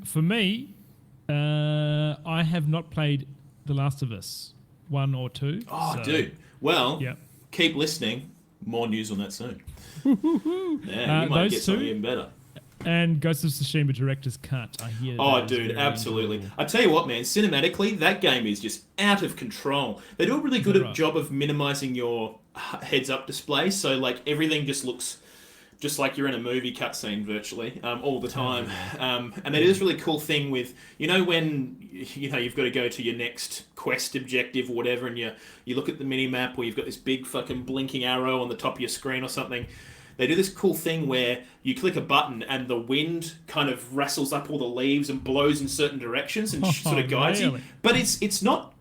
For me, I have not played The Last of Us 1 or 2. Oh, so, dude. Well, yeah. Keep listening. More news on that soon. Yeah, you might get something even better. And Ghost of Tsushima Director's Cut. I hear that. Oh, dude, absolutely. Cool. I tell you what, man, cinematically, that game is just out of control. They do a really good job of minimizing your heads-up display, so like everything just looks just like you're in a movie cutscene virtually all the time. And they do this really cool thing with, when you've got to go to your next quest objective or whatever, and you look at the mini-map where you've got this big fucking blinking arrow on the top of your screen or something. They do this cool thing where you click a button and the wind kind of wrestles up all the leaves and blows in certain directions and sort of guides you. But it's not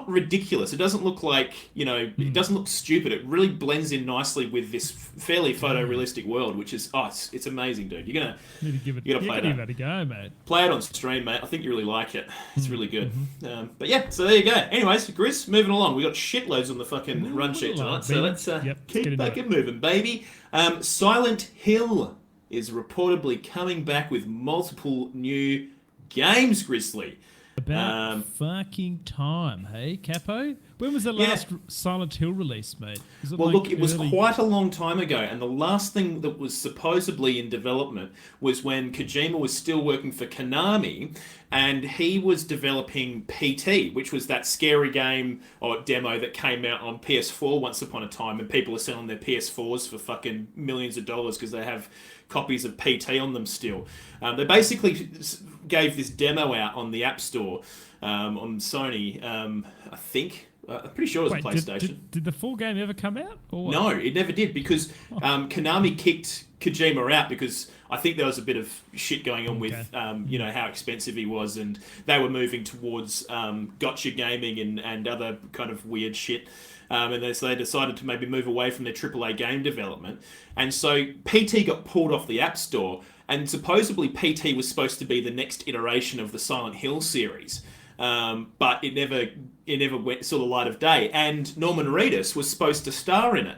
ridiculous. It doesn't look like, it doesn't look stupid. It really blends in nicely with this fairly photorealistic world, which is, it's amazing, dude. You're gonna give it a go, mate. Play it on stream, mate. I think you really like it. It's really good. But yeah, so there you go. Anyways, Grizz, moving along. We got shitloads on the fucking run sheet tonight, so let's keep fucking moving, baby. Silent Hill is reportedly coming back with multiple new games, Grizzly. About fucking time, hey, Capo? When was the last Silent Hill release, mate? It was quite a long time ago, and the last thing that was supposedly in development was when Kojima was still working for Konami, and he was developing PT, which was that scary game or demo that came out on PS4 once upon a time, and people are selling their PS4s for fucking millions of dollars because they have copies of PT on them still. They basically gave this demo out on the App Store on Sony, I think. I'm pretty sure it was Wait, PlayStation. did the full game ever come out? Or what? No, it never did because Konami kicked Kojima out because I think there was a bit of shit going on with you know, how expensive he was, and they were moving towards gotcha gaming and other kind of weird shit. And so they decided to maybe move away from their AAA game development. And so PT got pulled off the App Store, and supposedly PT was supposed to be the next iteration of the Silent Hill series. But it never went saw the light of day. And Norman Reedus was supposed to star in it.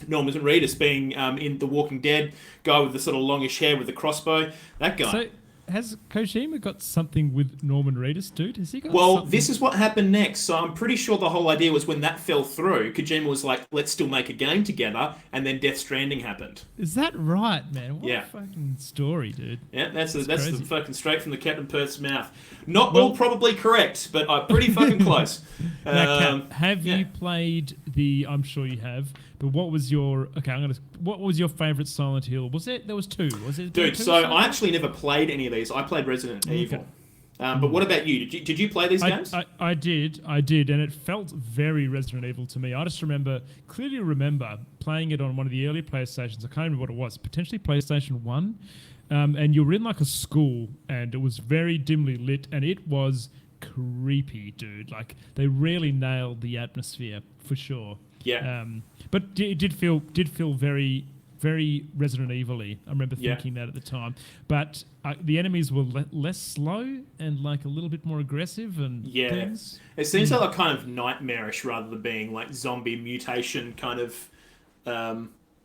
Norman Reedus being in The Walking Dead, guy with the sort of longish hair with the crossbow, that guy. So has Kojima got something with Norman Reedus, dude? Has he got something? This is what happened next. So I'm pretty sure the whole idea was when that fell through, Kojima was like, let's still make a game together, and then Death Stranding happened. Is that right, man? What Yeah. a fucking story, dude. Yeah, that's the crazy. fucking straight from the Captain Perth's mouth. Not all probably correct, but pretty fucking close. Now, Cap, have yeah. you played the? I'm sure you have. But what was your? Okay, What was your favorite Silent Hill? Was it? There was two. Was it? Dude, so I actually never played any of these. I played Resident Evil. But what about you? Did you play these games? I did, and it felt very Resident Evil to me. I just clearly remember playing it on one of the early PlayStations. I can't remember what it was, potentially PlayStation 1. And you were in like a school, and it was very dimly lit, and it was creepy, dude. Like, they really nailed the atmosphere, for sure. Yeah. But it did feel very, very Resident Evil-y. I remember thinking that at the time. But the enemies were less slow and like a little bit more aggressive and things. It seems like kind of nightmarish rather than being like zombie mutation kind of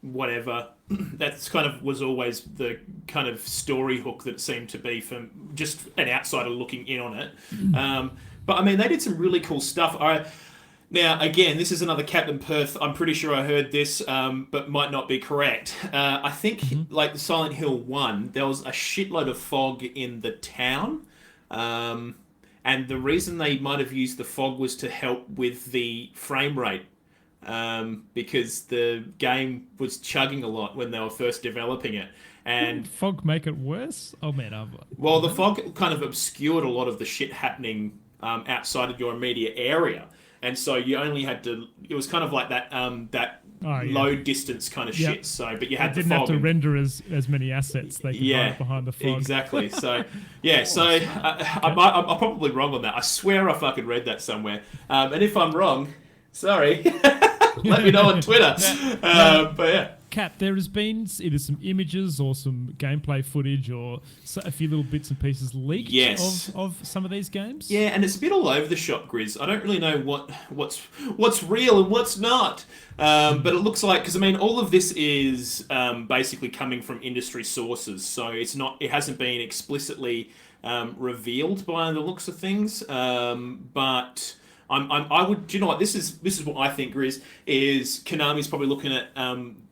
whatever. That's kind of was always the kind of story hook that it seemed to be from just an outsider looking in on it. But I mean, they did some really cool stuff. Now, again, this is another Captain Perth. I'm pretty sure I heard this, but might not be correct. I think, like Silent Hill 1, there was a shitload of fog in the town. And the reason they might have used the fog was to help with the frame rate. Because the game was chugging a lot when they were first developing it. And fog make it worse? Oh, man. Well, the fog kind of obscured a lot of the shit happening outside of your immediate area. And so you only had to. It was kind of like that low distance kind of shit. So, but you had didn't have to render as many assets. They could hide behind the fog. Exactly. So I'm probably wrong on that. I swear I fucking read that somewhere. And if I'm wrong, sorry, let me know on Twitter. But yeah. Cap, there has been either some images or some gameplay footage or a few little bits and pieces leaked of some of these games. Yeah, and it's a bit all over the shop, Grizz. I don't really know what's real and what's not. But it looks like, because I mean, all of this is basically coming from industry sources, so it hasn't been explicitly revealed by the looks of things. But I would. Do you know what? This is what I think, Grizz, is Konami's probably looking at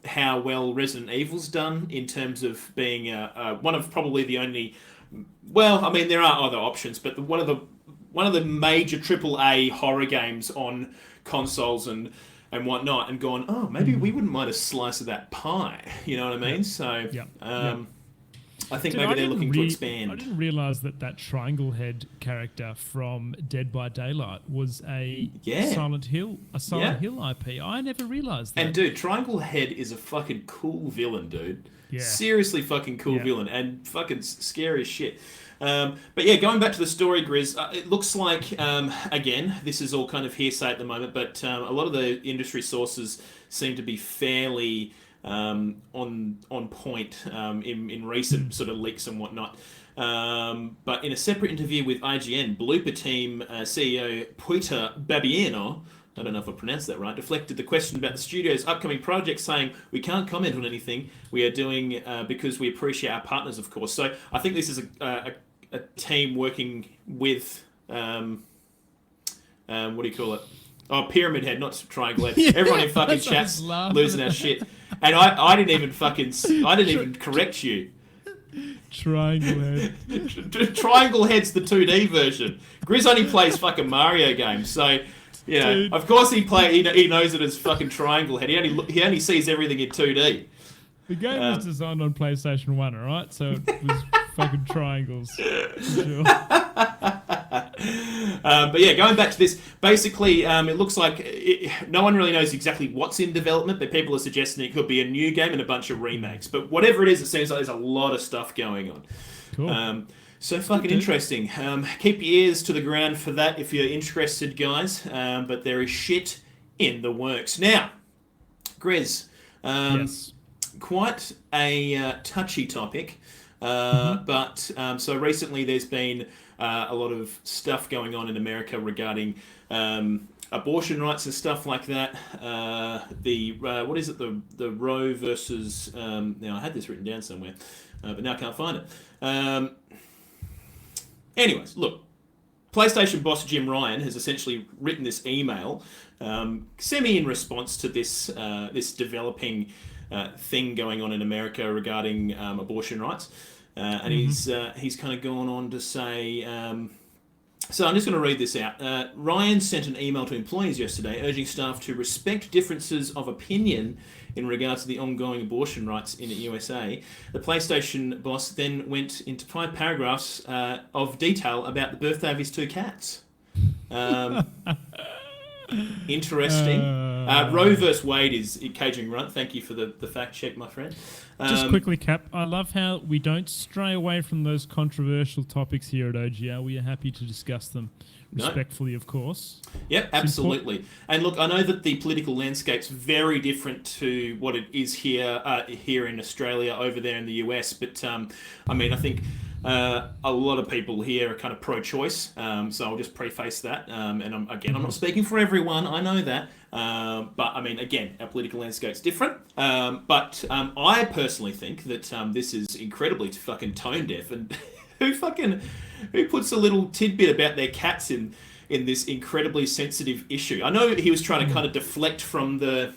how well Resident Evil's done in terms of being one of probably the only. Well, I mean, there are other options, but one of the major AAA horror games on consoles and whatnot, and gone, oh, maybe we wouldn't mind a slice of that pie. You know what I mean? So, I think maybe they're looking to expand. I didn't realise that Triangle Head character from Dead by Daylight was a Silent Hill IP. I never realised that. And dude, Triangle Head is a fucking cool villain, dude. Yeah. Seriously fucking cool villain and fucking scary as shit. But yeah, going back to the story, Grizz, it looks like, again, this is all kind of hearsay at the moment, but a lot of the industry sources seem to be fairly on point in recent sort of leaks and whatnot. But in a separate interview with IGN, Blooper Team CEO Peter Babiano, I don't know if I pronounced that right, deflected the question about the studio's upcoming project, saying, we can't comment on anything we are doing because we appreciate our partners, of course. So I think this is a team working with, what do you call it? Oh, Pyramid Head, not Triangle Head. Everyone in fucking chat's losing our shit. And I didn't even correct you. Triangle Head. Triangle Head's the 2D version. Grizz only plays fucking Mario games, so you know. Of course he knows it as fucking Triangle Head. He only sees everything in 2D. The game was designed on PlayStation 1, all right? So it was fucking triangles. Sure. But yeah, going back to this, basically, it looks like no one really knows exactly what's in development, but people are suggesting it could be a new game and a bunch of remakes. But whatever it is, it seems like there's a lot of stuff going on. Cool. So fucking interesting. Keep your ears to the ground for that if you're interested, guys. But there is shit in the works. Now, Grizz, Yes. quite a touchy topic. But so recently there's been a lot of stuff going on in America regarding abortion rights and stuff like that. What is it? The Roe versus. Now I had this written down somewhere, but now I can't find it. Anyways, look. PlayStation boss Jim Ryan has essentially written this email, semi in response to this this developing thing going on in America regarding abortion rights. And he's kind of gone on to say, so I'm just going to read this out. Ryan sent an email to employees yesterday urging staff to respect differences of opinion in regards to the ongoing abortion rights in the USA. The PlayStation boss then went into 5 paragraphs of detail about the birthday of his 2 cats. Interesting. Roe vs. Wade is Cajun Grunt. Thank you for the fact check, my friend. Just quickly, Cap, I love how we don't stray away from those controversial topics here at OGR. We are happy to discuss them respectfully, of course. Yep, absolutely. And look, I know that the political landscape's very different to what it is here in Australia, over there in the US. But I mean, I think a lot of people here are kind of pro-choice. So I'll just preface that. And I'm not speaking for everyone. I know that. But I mean, again, our political landscape's different. But I personally think that this is incredibly fucking tone deaf. And who puts a little tidbit about their cats in this incredibly sensitive issue? I know he was trying to kind of deflect from the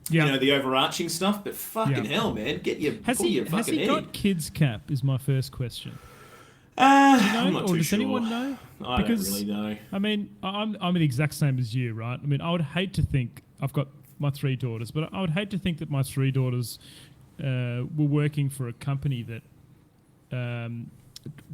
the overarching stuff, but fucking hell, man, Has he got kids, Cap? Is my first question. I'm not or too does sure. anyone know? I don't really know. I mean, I'm the exact same as you, right? I mean, I would hate to think I've got my 3 daughters, but I would hate to think that my 3 daughters were working for a company that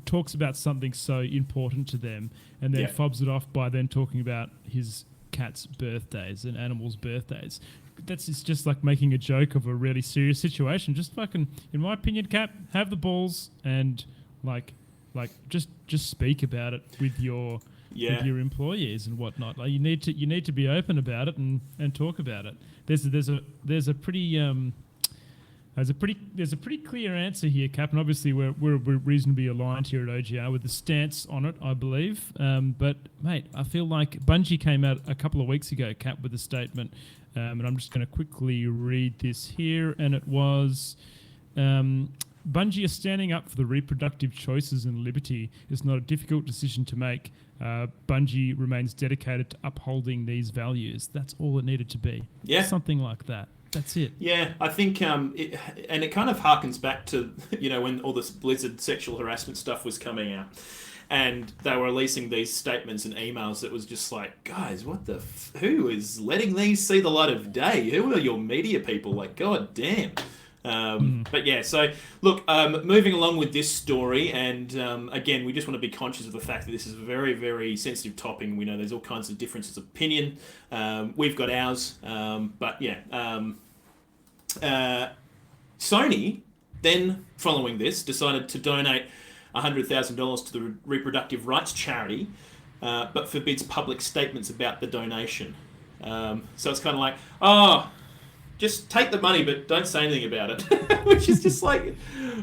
talks about something so important to them and then fobs it off by then talking about his cat's birthdays and animals' birthdays. It's just like making a joke of a really serious situation. Just fucking, in my opinion, Cap, have the balls and like just speak about it with your employees and whatnot. Like you need to be open about it and talk about it. There's a pretty clear answer here, Cap, and obviously we're reasonably aligned here at OGR with the stance on it, I believe. But mate, I feel like Bungie came out a couple of weeks ago, Cap, with a statement, and I'm just going to quickly read this here, and it was. Bungie is standing up for the reproductive choices and liberty. It's not a difficult decision to make. Bungie remains dedicated to upholding these values. That's all it needed to be. Yeah. Something like that. That's it. Yeah, I think, it kind of harkens back to, when all this Blizzard sexual harassment stuff was coming out. And they were releasing these statements and emails that was just like, guys, what the... who is letting these see the light of day? Who are your media people? Like, god damn. But yeah, so look, moving along with this story, and again, we just want to be conscious of the fact that this is a very, very sensitive topic. We know there's all kinds of differences of opinion. We've got ours, but yeah. Sony then, following this, decided to donate $100,000 to the reproductive rights charity, but forbids public statements about the donation. So it's kind of like, just take the money, but don't say anything about it. Which is just like,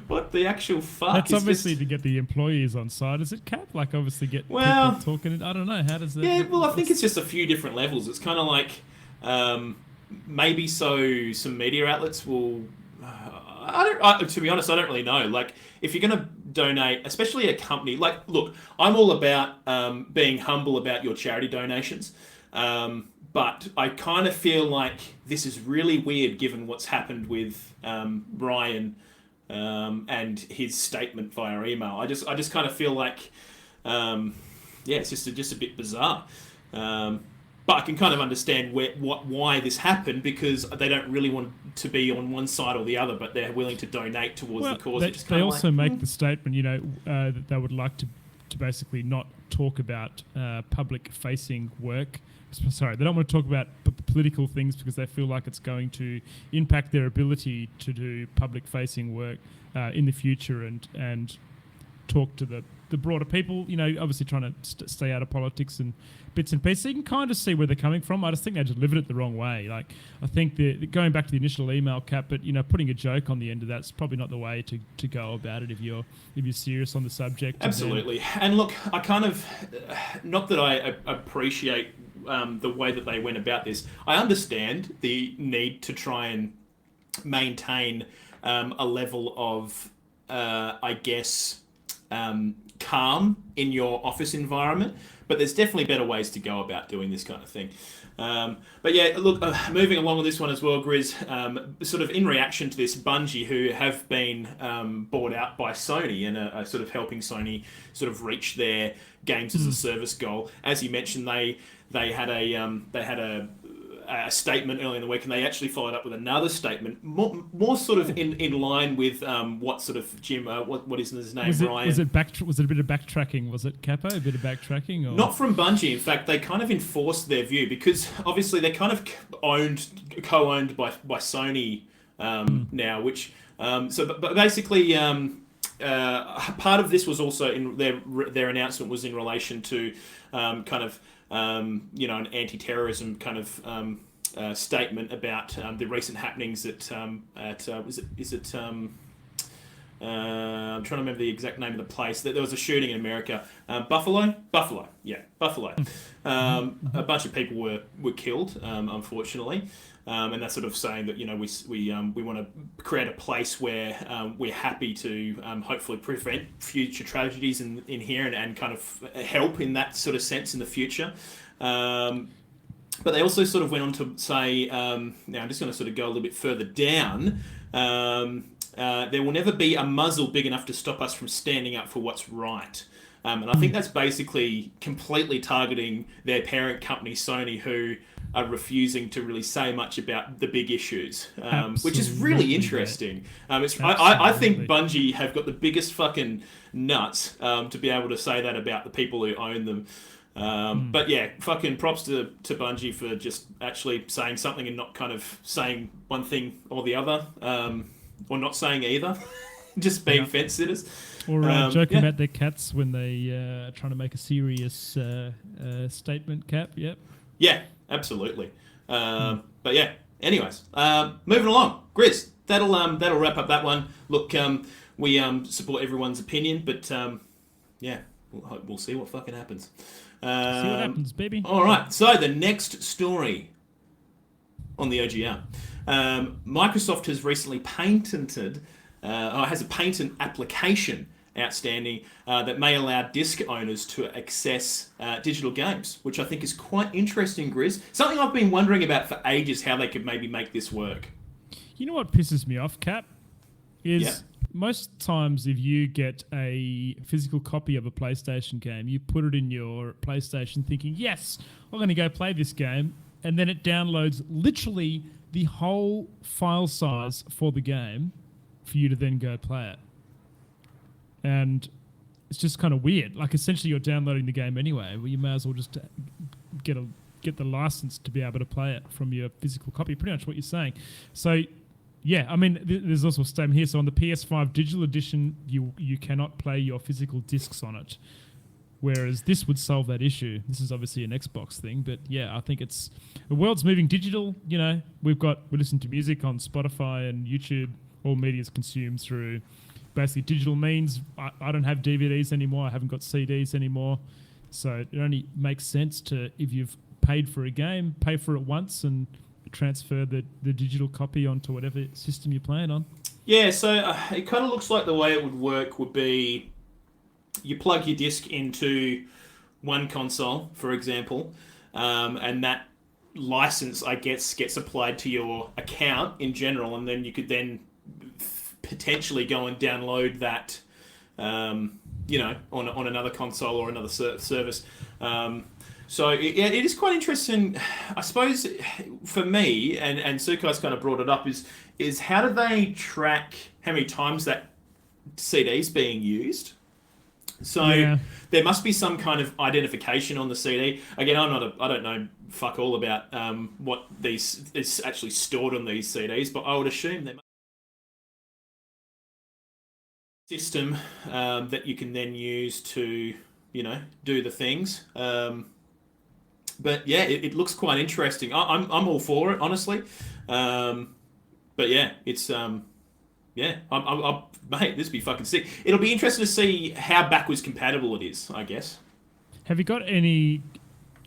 what the actual fuck? That's obviously to get the employees on side. Is it, Cap? Like, obviously get people talking. I don't know. How does that... Yeah, well, I think it's just a few different levels. It's kind of like, maybe so some media outlets will... to be honest, I don't really know. Like, if you're going to donate, especially a company... Like, look, I'm all about being humble about your charity donations. But I kind of feel like this is really weird given what's happened with Ryan and his statement via email. I just kind of feel like, it's just a bit bizarre. But But I can kind of understand why this happened, because they don't really want to be on one side or the other, but they're willing to donate towards the cause. They also make the statement, that they would like to basically not talk about public-facing work. Sorry, they don't want to talk about political things because they feel like it's going to impact their ability to do public-facing work in the future and talk to the broader people. Obviously trying to stay out of politics and bits and pieces. So you can kind of see where they're coming from. I just think they delivered it the wrong way. Like, I think going back to the initial email cap, but putting a joke on the end of that's probably not the way to go about it if you're serious on the subject. Absolutely. And look, I kind of, not that I appreciate the way that they went about this. I understand the need to try and maintain a level of, calm in your office environment, but there's definitely better ways to go about doing this kind of thing. But yeah, look, moving along with this one as well, Grizz, sort of in reaction to this, Bungie, who have been bought out by Sony and are sort of helping Sony sort of reach their games as a service goal. As you mentioned, they had a statement earlier in the week, and they actually followed up with another statement, more sort of in line with what sort of Jim, what is his name, Ryan? Was it a bit of backtracking? Was it Capo? A bit of backtracking? Or? Not from Bungie. In fact, they kind of enforced their view, because obviously they're kind of co-owned by Sony now, which but basically part of this was also in their announcement was in relation to an anti-terrorism kind of statement about the recent happenings at I'm trying to remember the exact name of the place. There was a shooting in America. Buffalo. A bunch of people were killed, unfortunately. And that's sort of saying that we want to create a place where we're happy to hopefully prevent future tragedies in here and kind of help in that sort of sense in the future. But they also sort of went on to say, now I'm just going to sort of go a little bit further down. There will never be a muzzle big enough to stop us from standing up for what's right. And I think that's basically completely targeting their parent company, Sony, who are refusing to really say much about the big issues, which is really interesting. I think Bungie have got the biggest fucking nuts to be able to say that about the people who own them. But yeah, fucking props to Bungie for just actually saying something and not kind of saying one thing or the other, or not saying either, just being fence sitters. Or joking about their cats when they are trying to make a serious statement, Cap. Yep. Yeah, absolutely. But yeah, anyways, moving along. Grizz, that'll wrap up that one. Look, we support everyone's opinion, but yeah, we'll see what fucking happens. See what happens, baby. All right, so the next story on the OGR. Microsoft has recently has a patent application outstanding that may allow disc owners to access digital games, which I think is quite interesting, Grizz. Something I've been wondering about for ages, how they could maybe make this work. You know what pisses me off, Cap? Is most times if you get a physical copy of a PlayStation game, you put it in your PlayStation thinking, yes, I'm going to go play this game, and then it downloads literally the whole file size for the game for you to then go play it. And it's just kind of weird. Like, essentially you're downloading the game anyway. Well, you may as well just get the license to be able to play it from your physical copy. Pretty much what you're saying. So, yeah, I mean, there's also a statement here. So on the PS5 digital edition, you cannot play your physical discs on it. Whereas this would solve that issue. This is obviously an Xbox thing, but yeah, I think it's the world's moving digital. You know, we listen to music on Spotify and YouTube. All media is consumed through basically digital means. I don't have DVDs anymore. I haven't got CDs anymore. So it only makes sense to, if you've paid for a game, pay for it once and transfer the digital copy onto whatever system you're playing on. Yeah, so it kind of looks like the way it would work would be you plug your disc into one console, for example, and that license, I guess, gets applied to your account in general, and then you could then potentially go and download that, on another console or another service. So yeah, it is quite interesting. I suppose for me, and Sukai's kind of brought it up, is how do they track how many times that CD's being used? So Yeah. there must be some kind of identification on the CD. Again, I don't know fuck all about what these is actually stored on these CDs, but I would assume there must be a system that you can then use to do the things. But yeah, it looks quite interesting. I'm all for it, honestly. But yeah, it's yeah, mate, this would be fucking sick. It'll be interesting to see how backwards compatible it is, I guess. Have you got any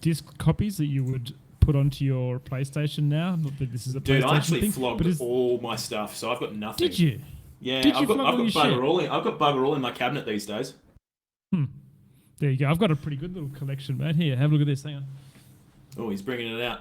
disc copies that you would put onto your PlayStation now? Not that this is a Dude, PlayStation I actually thing, flogged but all my stuff, so I've got nothing. Did you? Yeah, Did you I've got flog all your bugger shit? all in. I've got bugger all in my cabinet these days. There you go. I've got a pretty good little collection, mate. Here, have a look at this. Hang on. Oh, he's bringing it out.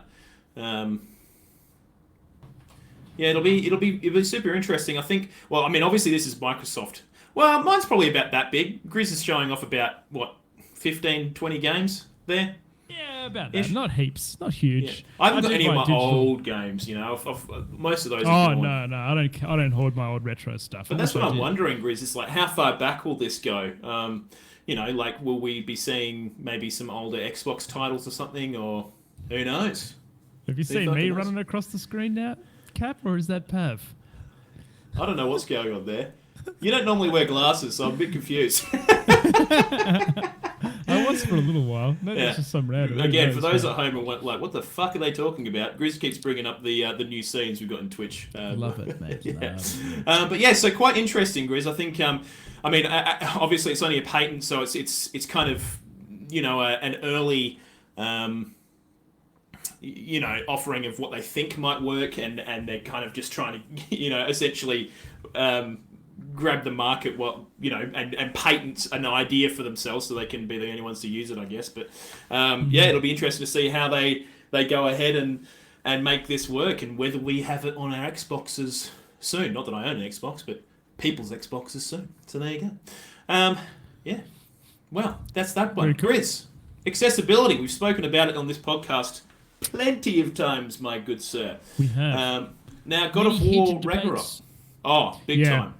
Yeah, it'll be super interesting. I think. Well, I mean, obviously this is Microsoft. Well, mine's probably about that big. Grizz is showing off about what 15, 20 games there. Yeah, about Ish. that. Not heaps. Not huge. Yeah. I haven't got do any of buy my digital. old games. Most of those. Oh are gone. no, I don't hoard my old retro stuff. But I that's wish what I I'm did. wondering, Grizz. It's like, how far back will this go? Like, will we be seeing maybe some older Xbox titles or something, or who knows? Have you seen fucking me knows? running across the screen now, Cap, or is that Pav? I don't know what's going on there. You don't normally wear glasses, so I'm a bit confused. I was for a little while. Maybe Yeah. it's just some random. Again, for those at home and went like, what the fuck are they talking about? Grizz keeps bringing up the new scenes we've got in Twitch. Love it, mate. Yeah. Love it. But yeah, so quite interesting, Grizz. I think, obviously it's only a patent, so it's kind of, an early, offering of what they think might work, and they're kind of just trying to, essentially, grab the market, and patent an idea for themselves so they can be the only ones to use it, I guess. But yeah, it'll be interesting to see how they go ahead and make this work, and whether we have it on our Xboxes soon. Not that I own an Xbox, but people's Xboxes soon. So there you go. Yeah. Well, that's that one. Very cool. Grizz, accessibility. We've spoken about it on this podcast plenty of times, my good sir. We have. Now, God of Many War heated Ragnarok. debates. Oh, big time.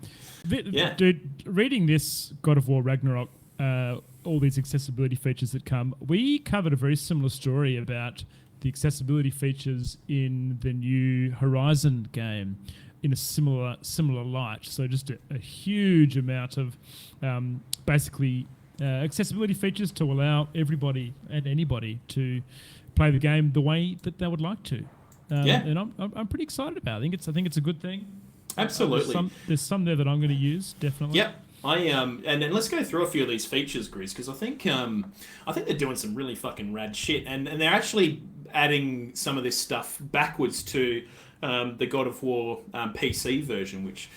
Yeah. Dude, reading this God of War Ragnarok, all these accessibility features that come, we covered a very similar story about the accessibility features in the new Horizon game in a similar light. So just a huge amount of basically accessibility features to allow everybody and anybody to play the game the way that they would like to. Yeah. And I'm pretty excited about it. I think it's a good thing. Absolutely. There's some there that I'm going to use, definitely. Yep. And then let's go through a few of these features, Grizz, because I think they're doing some really fucking rad shit, and they're actually adding some of this stuff backwards to the God of War PC version, which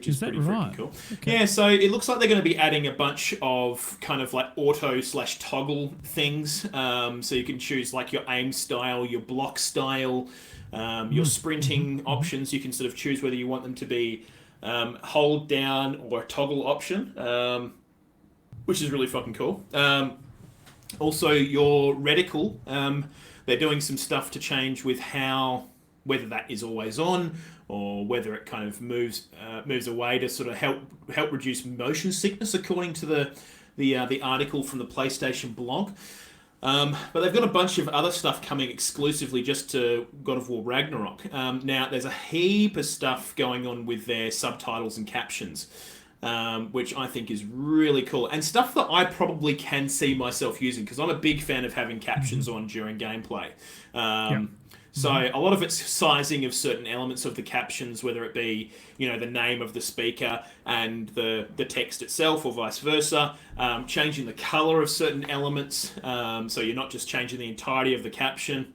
is that pretty right? freaking cool. Okay. Yeah, so it looks like they're going to be adding a bunch of kind of like auto/toggle things, so you can choose like your aim style, your block style, your sprinting options. You can sort of choose whether you want them to be hold down or a toggle option, which is really fucking cool. Also, your reticle, they're doing some stuff to change with whether that is always on or whether it kind of moves away to sort of help reduce motion sickness, according to the article from the PlayStation blog. But they've got a bunch of other stuff coming exclusively just to God of War Ragnarok. Now, there's a heap of stuff going on with their subtitles and captions, which I think is really cool. And stuff that I probably can see myself using, because I'm a big fan of having captions on during gameplay. So a lot of it's sizing of certain elements of the captions, whether it be, the name of the speaker and the text itself, or vice versa, changing the color of certain elements, so you're not just changing the entirety of the caption.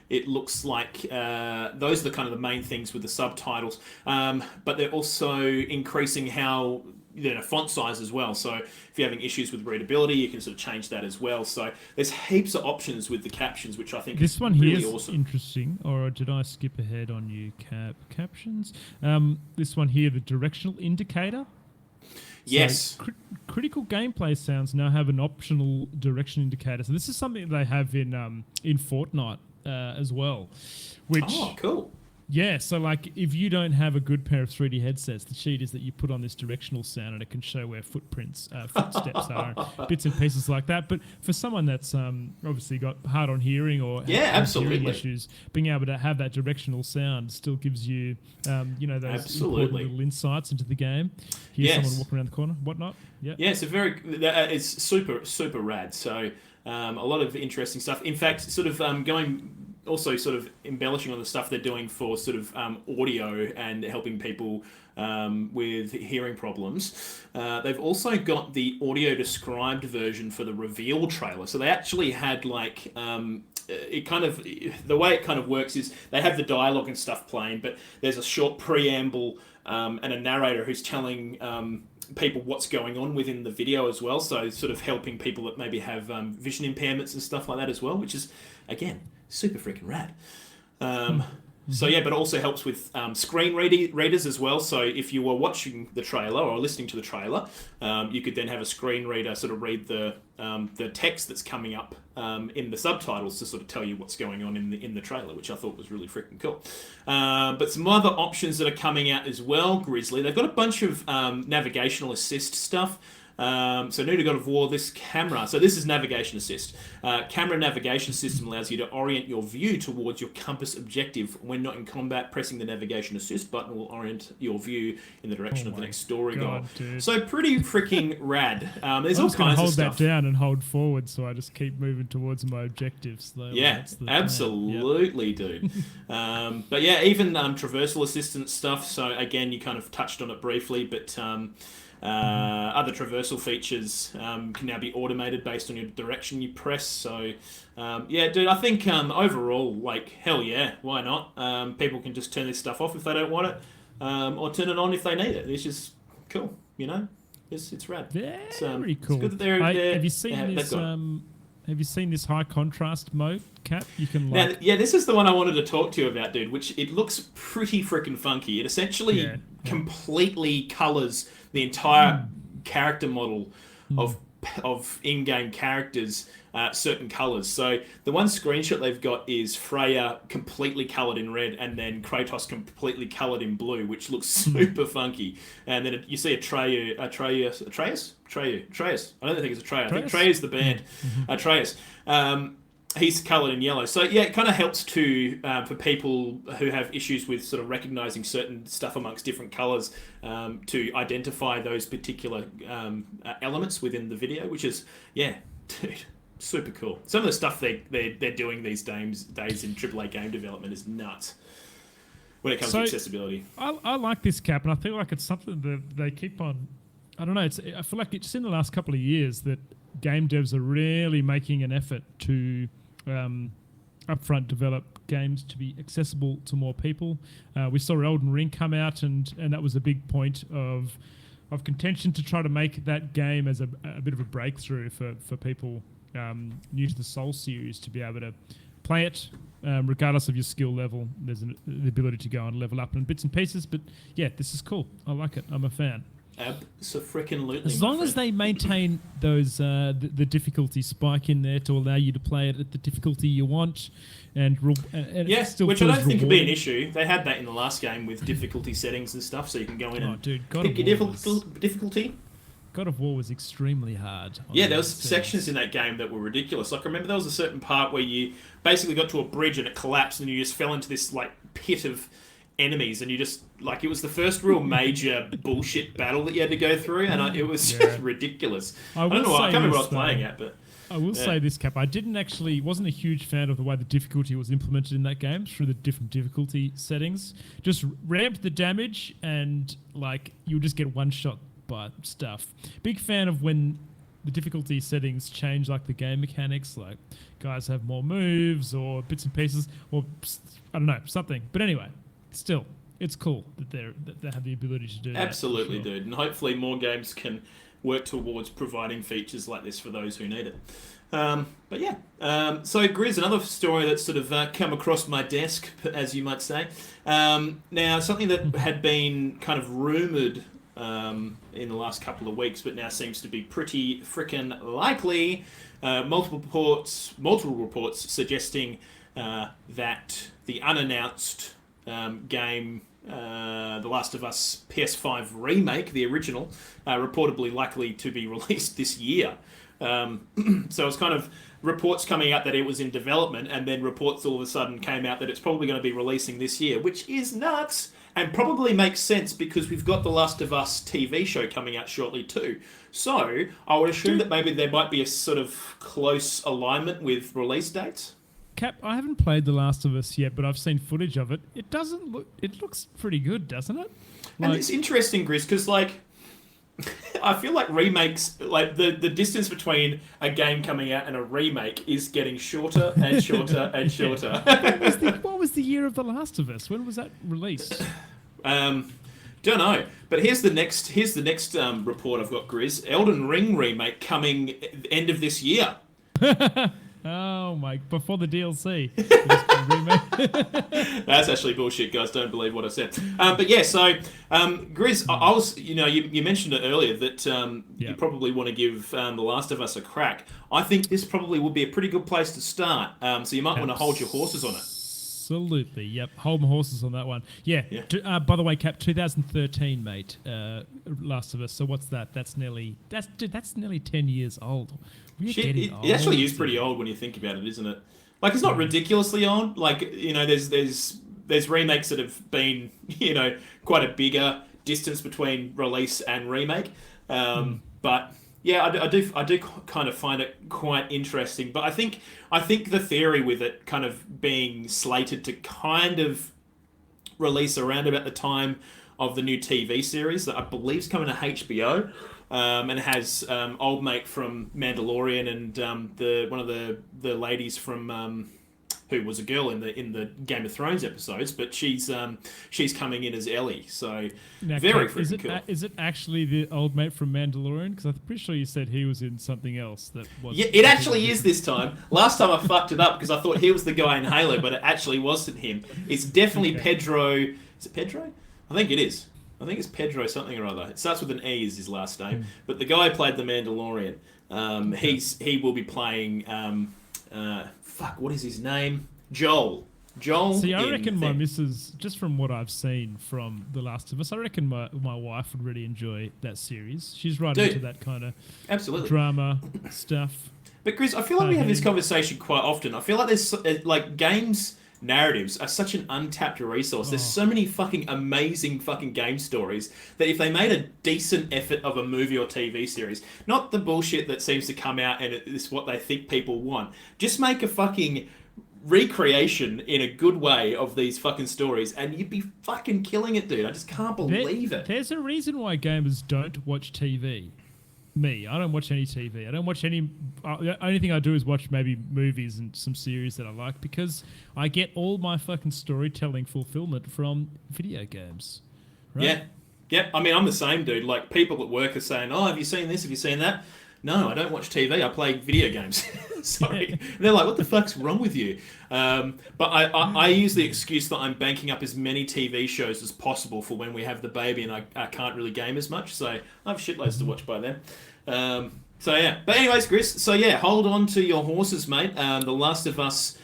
It looks like those are the kind of the main things with the subtitles, but they're also increasing how font size as well. So if you're having issues with readability, you can sort of change that as well. So there's heaps of options with the captions, which I think This is one here really is awesome. interesting, or did I skip ahead on you captions? This one here, the directional indicator. Yes. So, critical gameplay sounds now have an optional direction indicator. So this is something they have in Fortnite as well. Which, Oh, cool. yeah, so like if you don't have a good pair of 3D headsets, the cheat is that you put on this directional sound and it can show where footsteps are, bits and pieces like that. But for someone that's obviously got hard on hearing or has hearing issues, being able to have that directional sound still gives you, those important little insights into the game. Hear someone walking around the corner, whatnot. Yeah, Yeah, it's super, super rad. So a lot of interesting stuff. In fact, sort of also sort of embellishing on the stuff they're doing for sort of audio and helping people with hearing problems. They've also got the audio described version for the reveal trailer. So they actually had like the way it kind of works is they have the dialogue and stuff playing, but there's a short preamble and a narrator who's telling people what's going on within the video as well. So sort of helping people that maybe have vision impairments and stuff like that as well, which is, again, super freaking rad. So yeah, but it also helps with screen readers as well. So if you were watching the trailer or listening to the trailer, you could then have a screen reader sort of read the text that's coming up in the subtitles to sort of tell you what's going on in the trailer, which I thought was really freaking cool. But some other options that are coming out as well, Grizzly. They've got a bunch of navigational assist stuff. So new to God of War, this camera. So this is navigation assist. Camera navigation system allows you to orient your view towards your compass objective. When not in combat, pressing the navigation assist button will orient your view in the direction of the next story goal. So pretty freaking rad. There's all kinds of stuff. Hold that down and hold forward, so I just keep moving towards my objectives. Yeah, absolutely, dude. But yeah, even traversal assistance stuff. So again, you kind of touched on it briefly, but other traversal features can now be automated based on your direction you press. So, yeah, dude, I think overall, like, hell yeah, why not? People can just turn this stuff off if they don't want it, or turn it on if they need it. It's just cool, you know? It's rad. Very cool. It's good that they're have you seen this? Have you seen this high contrast mode, Cap? You can like... Now, this is the one I wanted to talk to you about, dude. Which it looks pretty freaking funky. It essentially completely colors the entire character model of in-game characters certain colors. So the one screenshot they've got is Freya completely colored in red, and then Kratos completely colored in blue, which looks super funky. And then you see Atreus. I don't think it's Atreus. I think Atreus the band. Atreus. He's coloured in yellow. So yeah, it kind of helps to for people who have issues with sort of recognising certain stuff amongst different colours to identify those particular elements within the video, which is, yeah, dude, super cool. Some of the stuff they're doing these days in AAA game development is nuts when it comes to accessibility. I like this, Cap, and I feel like it's something that they keep on... I don't know, I feel like it's in the last couple of years that game devs are really making an effort to upfront develop games to be accessible to more people. We saw Elden Ring come out, and that was a big point of contention to try to make that game as a bit of a breakthrough for people new to the Soul series to be able to play it regardless of your skill level. There's the ability to go and level up in bits and pieces, but yeah, this is cool. I like it. I'm a fan. Abso-freaking-lutely. As long as they maintain those the difficulty spike in there to allow you to play it at the difficulty you want, and yeah, still which I don't think rewarding. would be an issue. They had that in the last game with difficulty settings and stuff, so you can go in and pick your difficulty. God of War was extremely hard. Yeah, there was sections in that game that were ridiculous. Like, I remember there was a certain part where you basically got to a bridge and it collapsed, and you just fell into this like pit of enemies, and you just like, it was the first real major bullshit battle that you had to go through, and it was just ridiculous. I don't know why, I can't remember what I was playing at, but I will say this, Cap, I wasn't a huge fan of the way the difficulty was implemented in that game through the different difficulty settings. Just ramp the damage, and like you'll just get one shot by stuff. Big fan of when the difficulty settings change, like the game mechanics, like guys have more moves or bits and pieces, or I don't know, something. But anyway, still, it's cool that they have the ability to do that. Absolutely, dude. And hopefully more games can work towards providing features like this for those who need it. But yeah. So, Grizz, another story that's sort of come across my desk, as you might say. Now, something that had been kind of rumoured in the last couple of weeks, but now seems to be pretty frickin' likely. Multiple reports suggesting that the unannounced game, The Last of Us PS5 Remake, the original, reportedly likely to be released this year. So it's kind of reports coming out that it was in development, and then reports all of a sudden came out that it's probably going to be releasing this year, which is nuts, and probably makes sense because we've got The Last of Us TV show coming out shortly too. So I would assume that maybe there might be a sort of close alignment with release dates. Cap, I haven't played The Last of Us yet, but I've seen footage of it. It doesn't look. It looks pretty good, doesn't it? And it's interesting, Grizz, because like I feel like remakes, like the distance between a game coming out and a remake is getting shorter and shorter and shorter. What was the year of The Last of Us? When was that released? Don't know. But here's the next report I've got, Grizz. Elden Ring remake coming end of this year. Oh my! Before the DLC. That's actually bullshit, guys. Don't believe what I said. But yeah, so Grizz, I was, you mentioned it earlier that you probably want to give The Last of Us a crack. I think this probably would be a pretty good place to start. So you might want to hold your horses on it. Absolutely. Yep. Hold my horses on that one. Yeah. By the way, Cap, 2013, mate. Last of Us. So what's that? That's nearly 10 years old. It actually is pretty old when you think about it, isn't it? Like, it's not ridiculously old. Like, there's remakes that have been, quite a bigger distance between release and remake. But yeah, I do kind of find it quite interesting. But I think the theory with it kind of being slated to kind of release around about the time of the new TV series that I believe is coming to HBO. And it has old mate from Mandalorian and one of the ladies from who was a girl in the Game of Thrones episodes, but she's coming in as Ellie. So now, very Kat, freaking cool. Is it actually the old mate from Mandalorian? Because I'm pretty sure you said he was in something else that was. Yeah, it actually is this time. Last time I fucked it up because I thought he was the guy in Halo, but it actually wasn't him. It's definitely Pedro. Is it Pedro? I think it is. I think it's Pedro something or other. It starts with an E is his last name. But the guy who played the Mandalorian, he will be playing, what is his name? Joel. See, I reckon my missus, just from what I've seen from The Last of Us, I reckon my wife would really enjoy that series. She's right into that kind of absolutely drama stuff. But Chris, I feel like we have this conversation quite often. I feel like there's like games... narratives are such an untapped resource. There's so many fucking amazing fucking game stories that if they made a decent effort of a movie or TV series, not the bullshit that seems to come out and it's what they think people want, just make a fucking recreation in a good way of these fucking stories and you'd be fucking killing it, dude. I just can't believe it. There's a reason why gamers don't watch TV. I don't watch any TV. I don't watch any... the only thing I do is watch maybe movies and some series that I like because I get all my fucking storytelling fulfillment from video games. Right? Yeah. I mean, I'm the same, dude. Like, people at work are saying, oh, have you seen this? Have you seen that? No, I don't watch TV. I play video games. Sorry. And they're like, what the fuck's wrong with you? But I use the excuse that I'm banking up as many TV shows as possible for when we have the baby and I can't really game as much. So I have shitloads to watch by then. So yeah. But anyways, Chris, so yeah, hold on to your horses, mate. The Last of Us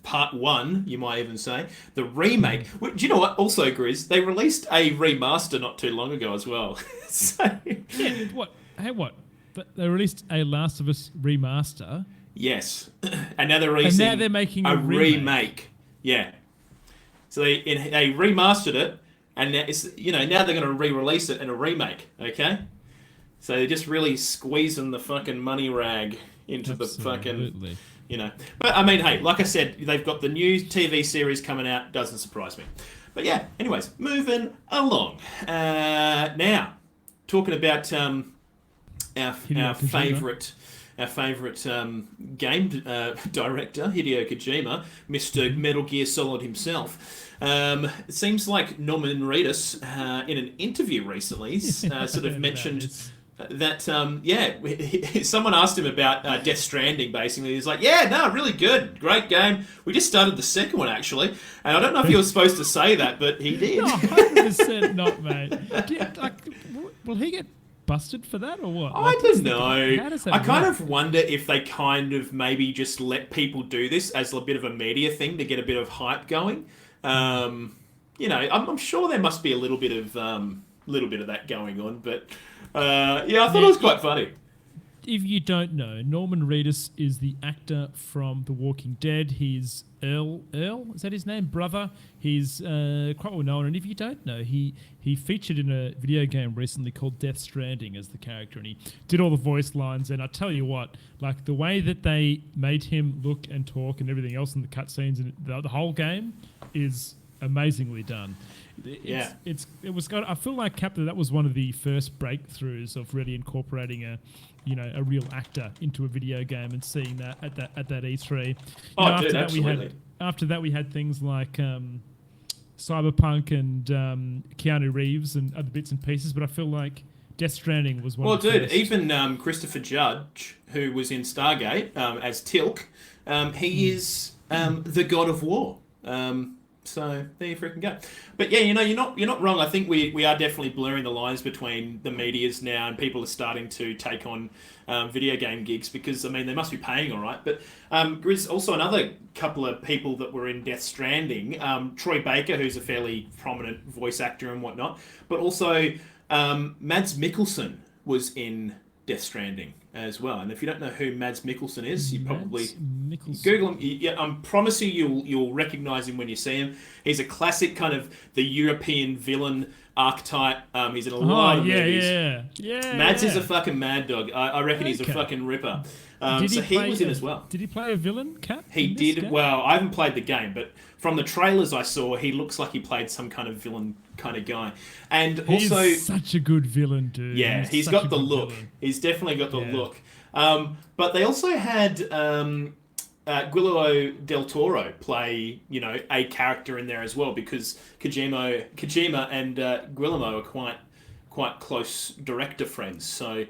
Part 1, you might even say. The remake. Do you know what? Also, Grizz, they released a remaster not too long ago as well. Yeah, what? Hey, what? They released a Last of Us remaster. Yes. And now they're releasing and now they're making a remake. Yeah. So they remastered it, and now now they're going to re-release it in a remake, okay? So they're just really squeezing the fucking money rag into the fucking... But I mean, hey, like I said, they've got the new TV series coming out. Doesn't surprise me. But yeah, anyways, moving along. Now, talking about our favourite game director, Hideo Kojima, Mr. Metal Gear Solid himself. It seems like Norman Reedus, in an interview recently, sort of mentioned that someone asked him about Death Stranding. Basically, he's like, "Yeah, no, really good, great game. We just started the second one actually, and I don't know if he was supposed to say that, but he did." No, 100% not, mate. Will he get busted for that or what? I don't know. How does that I kind work? of wonder if they kind of maybe just let people do this as a bit of a media thing to get a bit of hype going. I'm sure there must be a little bit of that going on, but I thought it was quite funny. If you don't know, Norman Reedus is the actor from The Walking Dead. He's Earl, is that his name? Brother. He's quite well known. And if you don't know, he featured in a video game recently called Death Stranding as the character, and he did all the voice lines. And I tell you what, like the way that they made him look and talk and everything else in the cutscenes and the whole game is amazingly done. I feel like Captain, that was one of the first breakthroughs of really incorporating a real actor into a video game and seeing that at that E3. Absolutely. After that we had things like Cyberpunk and Keanu Reeves and other bits and pieces, but I feel like Death Stranding was one of the first. Even Christopher Judge, who was in Stargate as Tilk, he is the God of War. So there you freaking go. But yeah, you're not wrong. I think we are definitely blurring the lines between the medias now, and people are starting to take on video game gigs because they must be paying all right. But Grizz, also another couple of people that were in Death Stranding, Troy Baker, who's a fairly prominent voice actor and whatnot, but also Mads Mikkelsen was in Death Stranding as well. And if you don't know who Mads Mikkelsen is, you probably Google him. Yeah, I promise you'll recognize him when you see him. He's a classic kind of the European villain archetype. He's in a lot of movies. Yeah. Mads is a fucking mad dog. I reckon he's a fucking ripper. He was in as well. Did he play a villain, Cap? He did. Well, I haven't played the game, but from the trailers I saw, he looks like he played some kind of villain kind of guy. And he's also such a good villain, dude. Yeah, he's got the look. Villain. He's definitely got the look. But they also had Guillermo del Toro play, a character in there as well, because Kojima and Guillermo are quite close director friends. So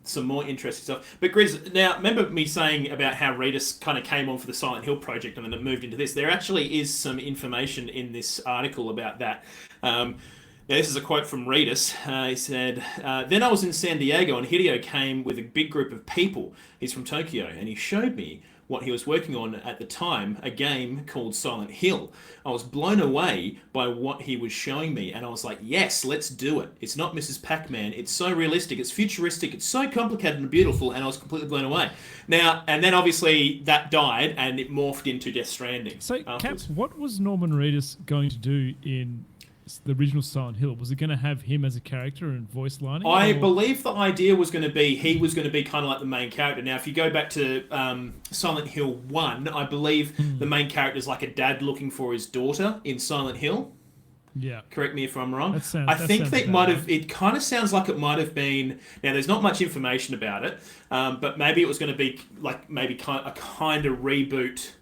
some more interesting stuff. But Grizz, now remember me saying about how Reedus kind of came on for the Silent Hill project and then it moved into this. There actually is some information in this article about that. Now, this is a quote from Reedus. He said, "Then I was in San Diego and Hideo came with a big group of people. He's from Tokyo, and he showed me what he was working on at the time, a game called Silent Hill. I was blown away by what he was showing me, and I was like, yes, let's do it. It's not Mrs. Pac-Man. It's so realistic. It's futuristic. It's so complicated and beautiful, and I was completely blown away." Now, and then obviously that died, and it morphed into Death Stranding. So, Cap, what was Norman Reedus going to do in the original Silent Hill? Was it going to have him as a character and voice lining? I believe the idea was going to be he was going to be kind of like the main character. Now, if you go back to Silent Hill 1, I believe the main character is like a dad looking for his daughter in Silent Hill. Yeah. Correct me if I'm wrong. I think that might have. It kind of sounds like it might have been. Now, there's not much information about it, but maybe it was going to be like maybe a kind of reboot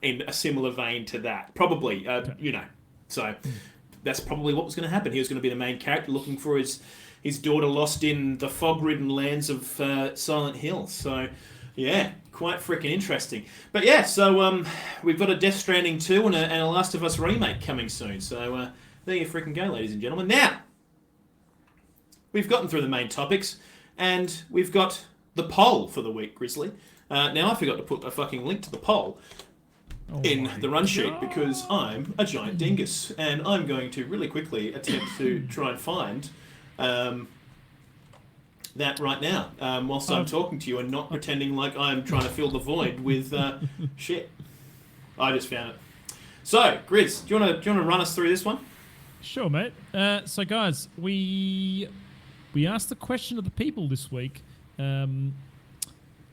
in a similar vein to that. Probably, So. That's probably what was going to happen. He was going to be the main character looking for his daughter lost in the fog-ridden lands of Silent Hill. So, yeah, quite freaking interesting. But yeah, so we've got a Death Stranding 2 and a Last of Us remake coming soon. So there you freaking go, ladies and gentlemen. Now, we've gotten through the main topics, and we've got the poll for the week, Grizzly. Now, I forgot to put a fucking link to the poll in the run sheet because I'm a giant dingus, and I'm going to really quickly attempt to try and find that right now whilst I'm talking to you and not pretending like I'm trying to fill the void with shit. I just found it. So, Grizz, do you want to run us through this one? Sure, mate. So, guys, we asked the question of the people this week.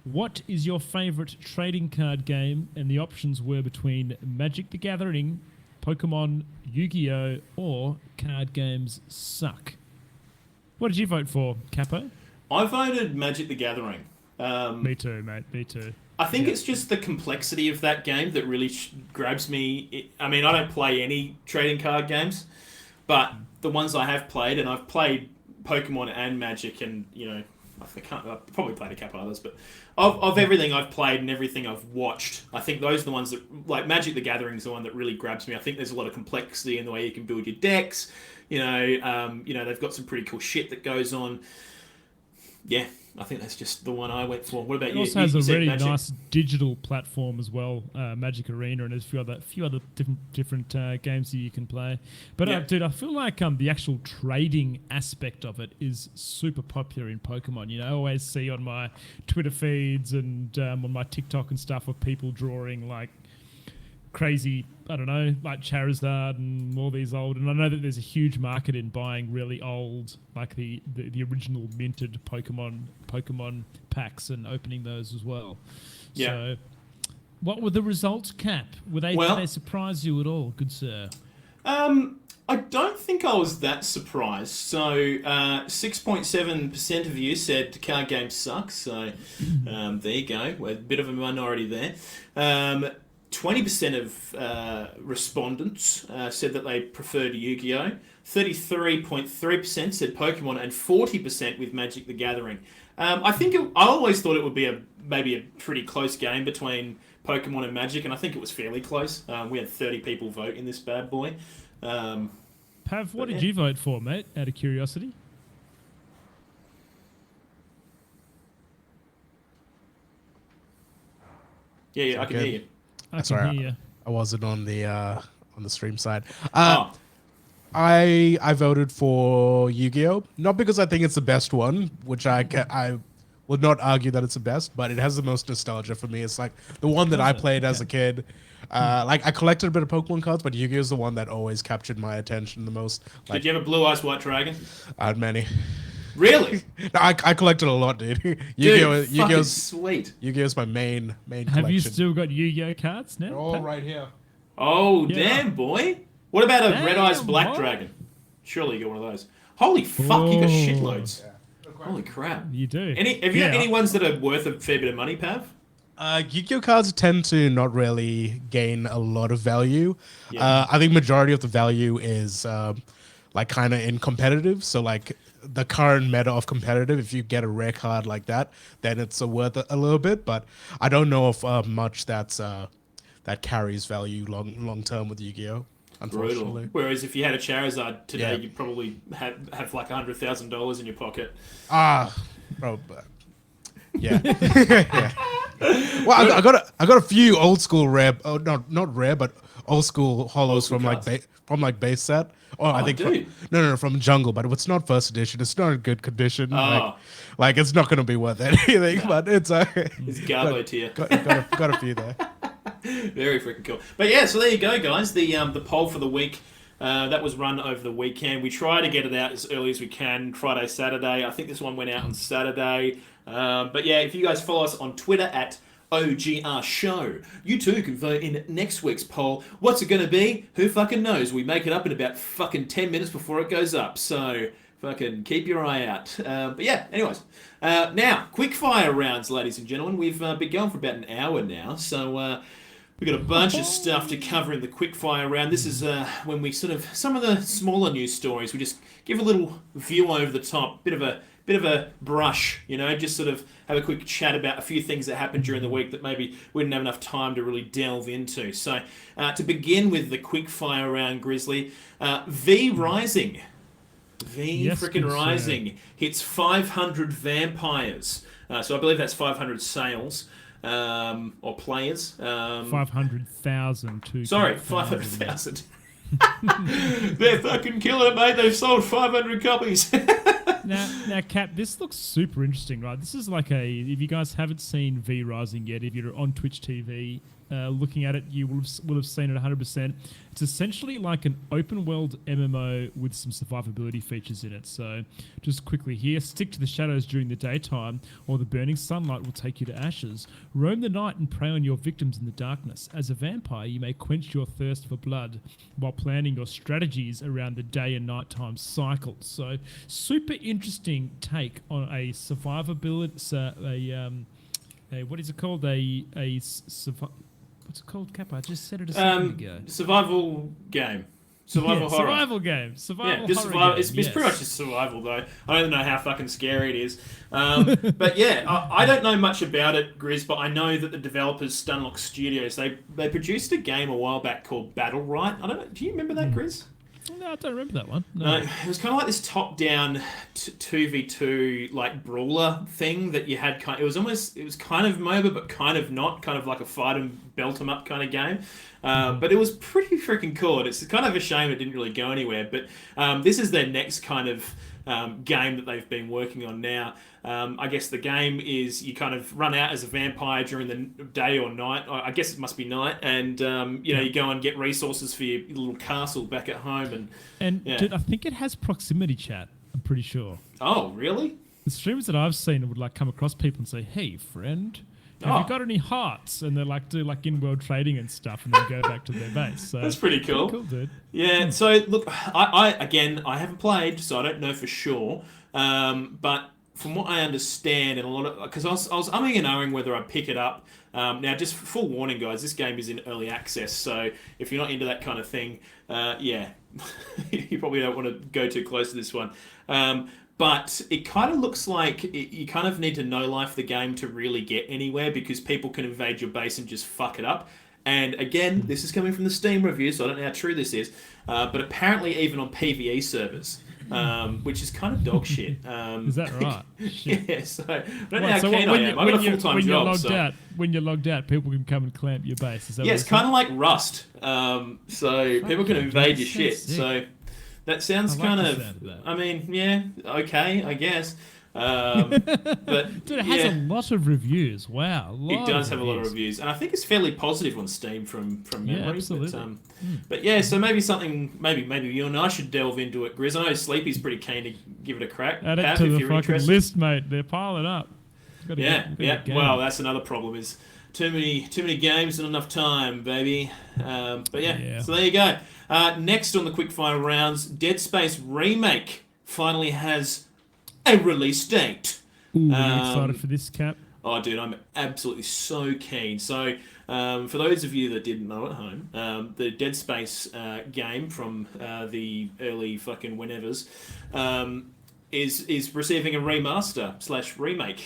What is your favourite trading card game? And the options were between Magic the Gathering, Pokemon, Yu-Gi-Oh! Or Card Games Suck. What did you vote for, Capo? I voted Magic the Gathering. Me too, mate. Me too. I think it's just the complexity of that game that really grabs me. I don't play any trading card games, but the ones I have played, and I've played Pokemon and Magic, and I've probably played a couple others, but of everything I've played and everything I've watched, I think those are the ones that, like Magic the Gathering is the one that really grabs me. I think there's a lot of complexity in the way you can build your decks. They've got some pretty cool shit that goes on. Yeah, I think that's just the one I went for. What about you? It also has a really nice digital platform as well, Magic Arena, and there's a few other different games that you can play. But dude, I feel like the actual trading aspect of it is super popular in Pokemon. I always see on my Twitter feeds and on my TikTok and stuff of people drawing like crazy, I don't know, like Charizard and all these old. And I know that there's a huge market in buying really old, like the original minted Pokemon packs and opening those as well. Yeah. So, what were the results, Cap? Did they surprise you at all, good sir? I don't think I was that surprised. So, 6.7% of you said card games suck. So, there you go. We're a bit of a minority there. 20% of respondents said that they preferred Yu-Gi-Oh! 33.3% said Pokemon, and 40% with Magic the Gathering. I always thought it would be maybe a pretty close game between Pokemon and Magic, and I think it was fairly close. We had 30 people vote in this bad boy. Pav, what did you vote for, mate, out of curiosity? Yeah, I can hear you. Sorry, I wasn't on the stream side. I voted for Yu-Gi-Oh! Not because I think it's the best one, which I would not argue that it's the best, but it has the most nostalgia for me. It's like the one that I played as a kid. Like I collected a bit of Pokemon cards, but Yu-Gi-Oh! Is the one that always captured my attention the most. Did you have a Blue Eyes White Dragon? I had many. Really? No, I collected a lot, dude. Yu-Gi-Oh's sweet. Yu-Gi-Oh's my main collection. Have you still got Yu-Gi-Oh cards now? They're all right here. Oh, damn, boy. What about a Red Eyes Black Dragon? Surely you got one of those. Holy fuck, you got shitloads. Yeah. Holy crap. You do. Have you got any ones that are worth a fair bit of money, Pav? Yu-Gi-Oh cards tend to not really gain a lot of value. Yeah. I think majority of the value is like kind of in competitive. So like the current meta of competitive, if you get a rare card like that, then it's worth a little bit. But I don't know if much that carries value long term with Yu-Gi-Oh. Unfortunately. Brutal. Whereas if you had a Charizard today, you'd probably have like $100,000 in your pocket. Bro, yeah. Yeah. Well, I got a few old school rare, not rare, but old school holos from like base set. I think from Jungle, but it's not first edition. It's not in good condition. Like it's not going to be worth anything. But it's Garbo tier. Got a few there. Very freaking cool. But yeah, so there you go, guys. The poll for the week. That was run over the weekend. We try to get it out as early as we can, Friday, Saturday. I think this one went out on Saturday. But yeah, if you guys follow us on Twitter at OGR Show, you too can vote in next week's poll. What's it going to be? Who fucking knows? We make it up in about fucking 10 minutes before it goes up. So fucking keep your eye out. But yeah, anyways. Now, quickfire rounds, ladies and gentlemen. We've been going for about an hour now. So we've got a bunch of stuff to cover in the quickfire round. This is when we sort of, some of the smaller news stories, we just give a little view over the top, bit of a brush, just sort of have a quick chat about a few things that happened during the week that maybe we didn't have enough time to really delve into. So to begin with the quickfire round, Grizzly, V Rising. Rising hits 500 vampires. So I believe that's 500 sales. Or players. 500,000 Sorry, 500,000. They're fucking killing it, mate. They've sold 500 copies. Now, Cap, this looks super interesting, right? This is like if you guys haven't seen V Rising yet, if you're on Twitch TV looking at it, you will have seen it 100%. It's essentially like an open world MMO with some survivability features in it. So just quickly here, stick to the shadows during the daytime, or the burning sunlight will take you to ashes. Roam the night and prey on your victims in the darkness. As a vampire, you may quench your thirst for blood while planning your strategies around the day and nighttime cycles. So super interesting take on a survivability, what is it called? What's it called, Kappa? I just said it a second ago. Survival game. Survival horror. Survival game. Survival Just horror survival. game. It's pretty much just survival, though. I don't know how fucking scary it is. But yeah, I don't know much about it, Grizz, but I know that the developers, Stunlock Studios, they produced a game a while back called Battle Right. I don't know. Do you remember that, Grizz? No, I don't remember that one. No, it was kind of like this top-down 2v2 like brawler thing that you had. It was kind of MOBA, but kind of not. Kind of like a fight and belt 'em up kind of game. But it was pretty freaking cool. And it's kind of a shame it didn't really go anywhere. But this is their next kind of game that they've been working on now. I guess the game is you kind of run out as a vampire during the day or night. I guess it must be night, and you go and get resources for your little castle back at home. Dude, I think it has proximity chat. I'm pretty sure. Oh, really? The streamers that I've seen would like come across people and say, "Hey, friend, have you got any hearts?" And they like do like in-world trading and stuff, and then go back to their base. So that's pretty cool. Pretty cool, dude. Yeah. So look, I haven't played, so I don't know for sure. But from what I understand, and a lot of because I was umming and ahhing whether I'd pick it up. Now, just full warning, guys, this game is in early access, so if you're not into that kind of thing, you probably don't want to go too close to this one. But it kind of looks like you kind of need to no-life the game to really get anywhere because people can invade your base and just fuck it up. And again, this is coming from the Steam review, so I don't know how true this is, but apparently even on PvE servers, which is kind of dog shit. Is that right? Yeah, so I don't know how keen I am. I've got a full-time job. When you're logged out, people can come and clamp your base. Is that it's kind of like Rust. So people can invade your shit. Sick. So that sounds kind of... I mean, yeah, okay, I guess. But dude, it has a lot of reviews. Wow, it does have a lot of reviews, and I think it's fairly positive on Steam from memory. Yeah, absolutely. But yeah, so maybe something, maybe you and I should delve into it. Grizz, I know Sleepy's pretty keen to give it a crack. Add it Pav, to if the you're fucking interested. list, mate. They're piling up. Yeah. Well, that's another problem is too many games and enough time, baby. But yeah, so there you go. Next on the quickfire rounds, Dead Space Remake finally has a release date. Ooh, are you excited for this, Cap? Oh, dude, I'm absolutely so keen. So, for those of you that didn't know at home, the Dead Space game from the early fucking whenevers is receiving a remaster / remake.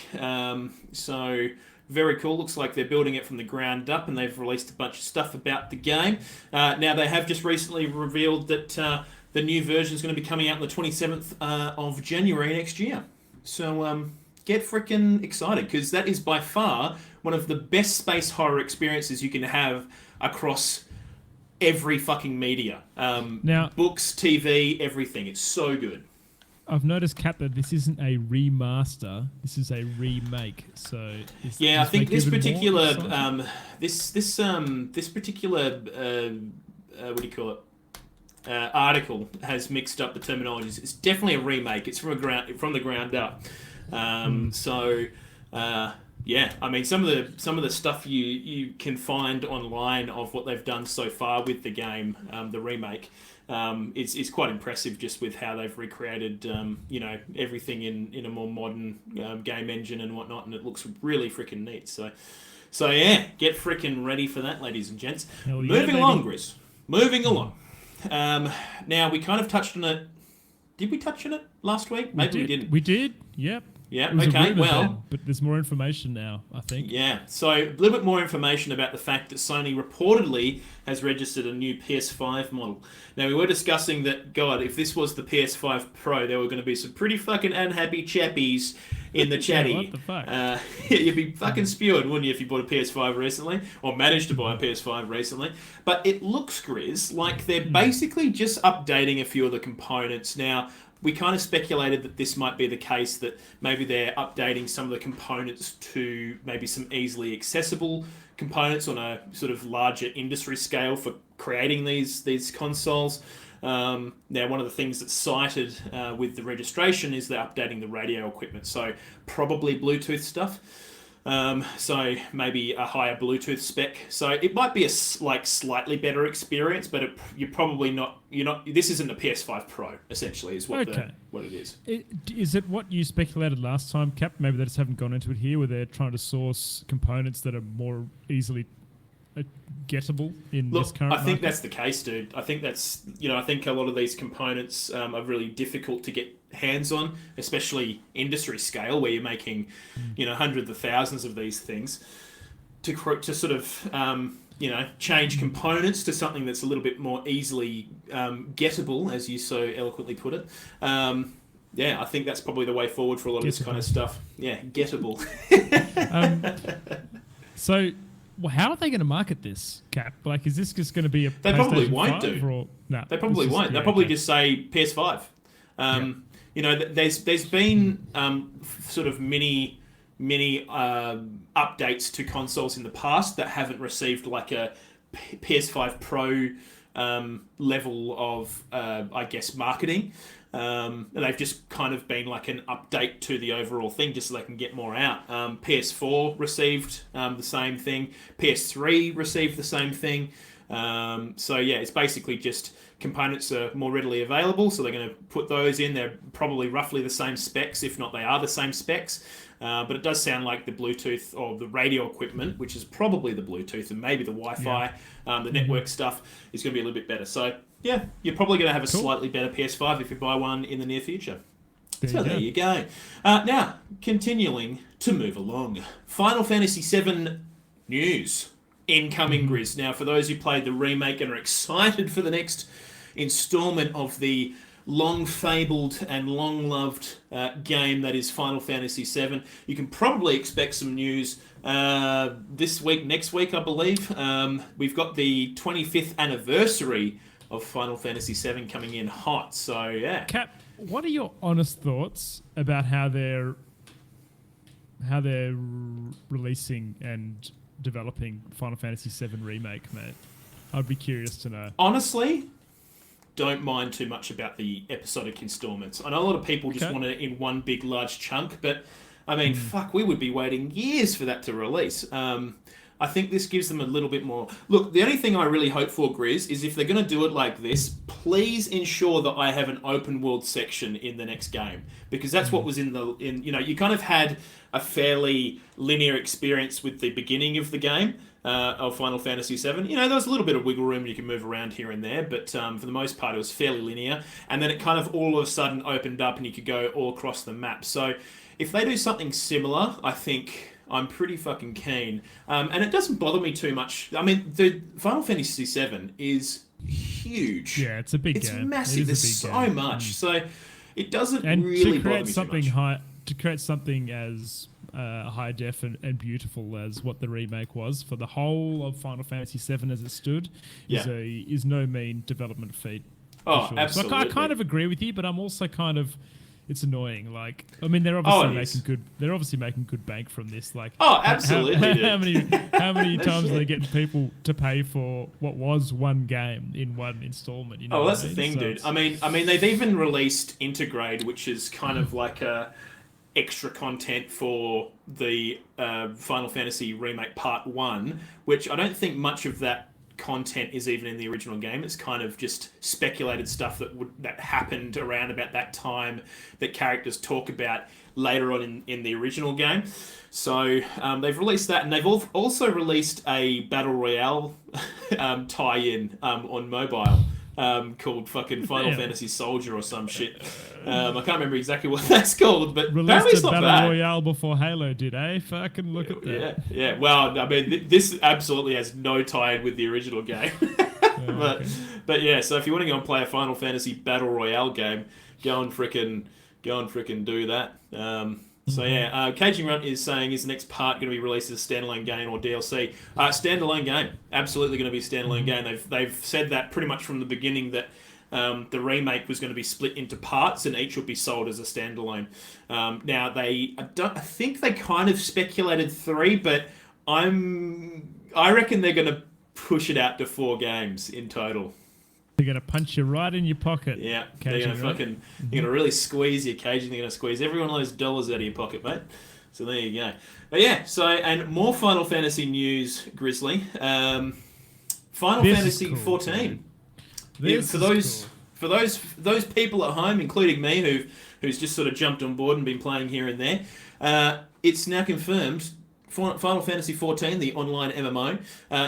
So, very cool. Looks like they're building it from the ground up, and they've released a bunch of stuff about the game. Now, they have just recently revealed that the new version is going to be coming out on the 27th of January next year. So, get freaking excited, because that is by far one of the best space horror experiences you can have across every fucking media. Now, books, TV, everything. It's so good. I've noticed, Cap, that this isn't a remaster. This is a remake. So I think this particular this particular what do you call it? Article has mixed up the terminologies. It's definitely a remake. It's from the ground up. I mean, some of the stuff you can find online of what they've done so far with the game, the remake, is quite impressive. Just with how they've recreated, everything in a more modern game engine and whatnot, and it looks really freaking neat. So yeah, get freaking ready for that, ladies and gents. Moving along, Grizz. Moving along. Now we kind of touched on it. Did we touch on it last week? Maybe we didn't. We did. Yep. Yeah, It was a okay, rumour well... then, but there's more information now, I think. Yeah, so a little bit more information about the fact that Sony reportedly has registered a new PS5 model. Now, we were discussing that, God, if this was the PS5 Pro, there were going to be some pretty fucking unhappy chappies in the chatty. What the fuck? You'd be fucking spewing, wouldn't you, if you bought a PS5 recently, or managed to buy a PS5 recently. But it looks, Grizz, like they're basically just updating a few of the components. Now, we kind of speculated that this might be the case, that maybe they're updating some of the components to maybe some easily accessible components on a sort of larger industry scale for creating these consoles. Now, one of the things that's cited with the registration is they're updating the radio equipment, so probably Bluetooth stuff. So maybe a higher Bluetooth spec. So it might be a slightly better experience, but you're probably not. This isn't a PS5 Pro. Essentially, is what what it is. Is it what you speculated last time, Cap? Maybe they just haven't gone into it here, where they're trying to source components that are more easily gettable in Look, this current I think market? that's the case, dude. I think that's, I think a lot of these components are really difficult to get hands on, especially industry scale, where you're making, hundreds of thousands of these things. To sort of, change components to something that's a little bit more easily gettable, as you so eloquently put it. I think that's probably the way forward for a lot of this kind of stuff. Yeah, gettable. So, how are they going to market this, Cap? Like, is this just going to be a They probably PlayStation won't, 5 dude. or, no, They probably won't. They'll probably just say PS5. There's been sort of mini updates to consoles in the past that haven't received like a PS5 Pro level of, I guess, marketing. They've just kind of been like an update to the overall thing just so they can get more out. PS4 received the same thing. PS3 received the same thing. It's basically just components are more readily available, so they're going to put those in. They're probably roughly the same specs, if not they are the same specs. But it does sound like the Bluetooth or the radio equipment, which is probably the Bluetooth and maybe the Wi-Fi, the network stuff, is going to be a little bit better. So, yeah, you're probably going to have a slightly better PS5 if you buy one in the near future. There you go. Now, continuing to move along. Final Fantasy VII news. Incoming, Grizz. Now, for those who played the remake and are excited for the next installment of the long-fabled and long-loved game that is Final Fantasy VII, you can probably expect some news this week, next week, I believe. We've got the 25th anniversary of Final Fantasy VII coming in hot, so yeah. Cap, what are your honest thoughts about how they're releasing and developing Final Fantasy VII Remake, mate? I'd be curious to know. Honestly, don't mind too much about the episodic installments. I know a lot of people just want it in one big, large chunk, but, I mean, fuck, we would be waiting years for that to release. I think this gives them a little bit more... Look, the only thing I really hope for, Grizz, is if they're going to do it like this, please ensure that I have an open world section in the next game. Because that's what was you kind of had a fairly linear experience with the beginning of the game, of Final Fantasy VII. There was a little bit of wiggle room, you can move around here and there, but for the most part it was fairly linear. And then it kind of all of a sudden opened up and you could go all across the map. So if they do something similar, I think... I'm pretty fucking keen. And it doesn't bother me too much. I mean, the Final Fantasy VII is huge. Yeah, it's a big game. It's massive. There's so much. So it doesn't really bother me too much. To create something as high def and beautiful as what the remake was for the whole of Final Fantasy VII as it stood is no mean development feat. Oh, sure. absolutely. So I kind of agree with you, but I'm also kind of... It's annoying. Like, I mean, they're obviously making good. They're obviously making good bank from this. Like, absolutely. How many times are they getting people to pay for what was one game in one installment? You know that's the thing, dude. I mean, they've even released Intergrade, which is kind of like a extra content for the Final Fantasy Remake Part 1, which I don't think much of that content is even in the original game. It's kind of just speculated stuff that happened around about that time that characters talk about later on in the original game. So they've released that, and they've also released a Battle Royale tie-in on mobile called fucking Final Fantasy Soldier or some shit. I can't remember exactly what that's called, but apparently it's not bad. Battle Royale before Halo did, eh? Fucking look at that. Yeah. Well, I mean, this absolutely has no tie-in with the original game. But yeah, so if you want to go and play a Final Fantasy Battle Royale game, go and frickin' do that. Caging Runt is saying, is the next part going to be released as a standalone game or DLC? Standalone game. Absolutely going to be a standalone game. They've said that pretty much from the beginning that the remake was going to be split into parts and each would be sold as a standalone. Now, I think they kind of speculated 3, but I reckon they're going to push it out to 4 games in total. They're going to punch you right in your pocket. Yeah, they're going to they're going to really squeeze your cage, and they're going to squeeze every one of those dollars out of your pocket, mate. So there you go. But yeah, and more Final Fantasy news, Grizzly. Final Fantasy 14. For those people at home, including me, who's just sort of jumped on board and been playing here and there, it's now confirmed Final Fantasy XIV, the online MMO,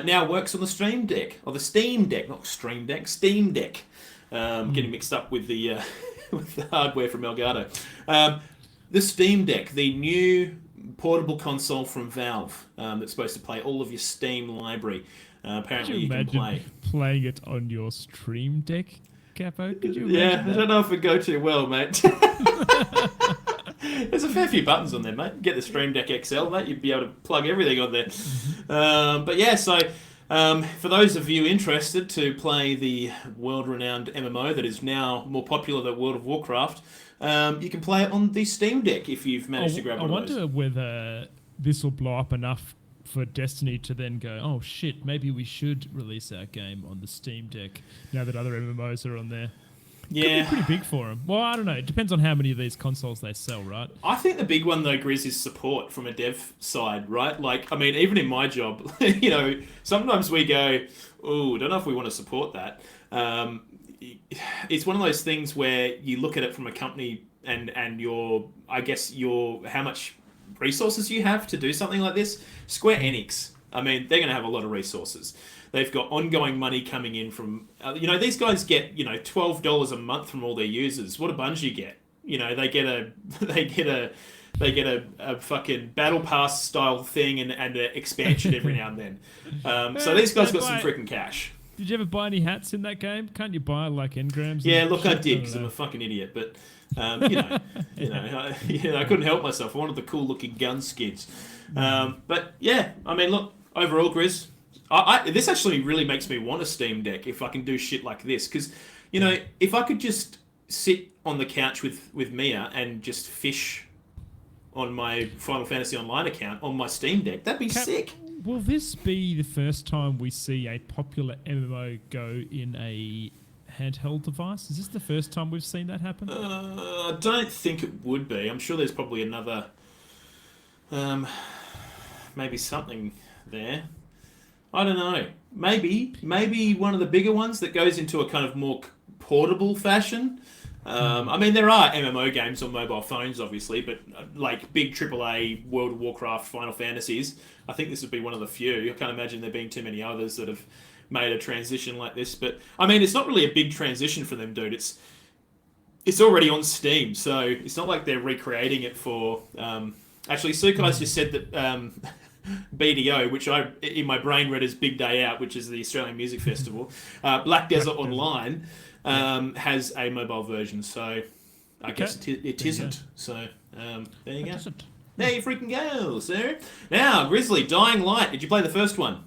now works on the Steam Deck, or the Steam Deck, not Stream Deck, Steam Deck. Getting mixed up with the with the hardware from Elgato. The Steam Deck, the new portable console from Valve, that's supposed to play all of your Steam library. Apparently, you can play. Playing it on your Stream Deck, Capo? Could you Yeah, imagine I don't know if it go too well, mate. There's a fair few buttons on there, mate. Get the Stream Deck XL, mate. You'd be able to plug everything on there. But yeah, so for those of you interested to play the world-renowned MMO that is now more popular than World of Warcraft, you can play it on the Steam Deck if you've managed to grab one of those. I wonder whether this will blow up enough for Destiny to then go, oh shit, maybe we should release our game on the Steam Deck now that other MMOs are on there. Yeah. Could be pretty big for them. Well, I don't know. It depends on how many of these consoles they sell, right? I think the big one, though, Grizz, is support from a dev side, right? Like, I mean, even in my job, you know, sometimes we go, oh, don't know if we want to support that. It's one of those things where you look at it from a company and your, I guess, how much resources you have to do something like this. Square Enix, I mean, they're going to have a lot of resources. They've got ongoing money coming in from, you know, these guys get, $12 a month from all their users. What do Bungie get? You know, they get a fucking battle pass style thing and an expansion every now and then. So these guys got some freaking cash. Did you ever buy any hats in that game? Can't you buy like engrams? Yeah, look, I did because I'm a fucking idiot. But I couldn't help myself. I wanted the cool looking gun skins. But yeah, I mean, look, overall, Grizz, this actually really makes me want a Steam Deck if I can do shit like this. Because, if I could just sit on the couch with Mia and just fish on my Final Fantasy Online account on my Steam Deck, that'd be sick. Will this be the first time we see a popular MMO go in a handheld device? Is this the first time we've seen that happen? I don't think it would be. I'm sure there's probably another, maybe something there. I don't know. Maybe one of the bigger ones that goes into a kind of more portable fashion. I mean, there are MMO games on mobile phones, obviously, but like big AAA World of Warcraft, Final Fantasies, I think this would be one of the few. I can't imagine there being too many others that have made a transition like this. But I mean, it's not really a big transition for them, dude. It's already on Steam, so it's not like they're recreating it for. Actually, Sukai's just said that BDO, which I in my brain read as Big Day Out, which is the Australian Music Festival, Black Desert Online has a mobile version, so I guess it isn't. So there you go. There you freaking go, sir. Now, Grizzly, Dying Light. Did you play the first one?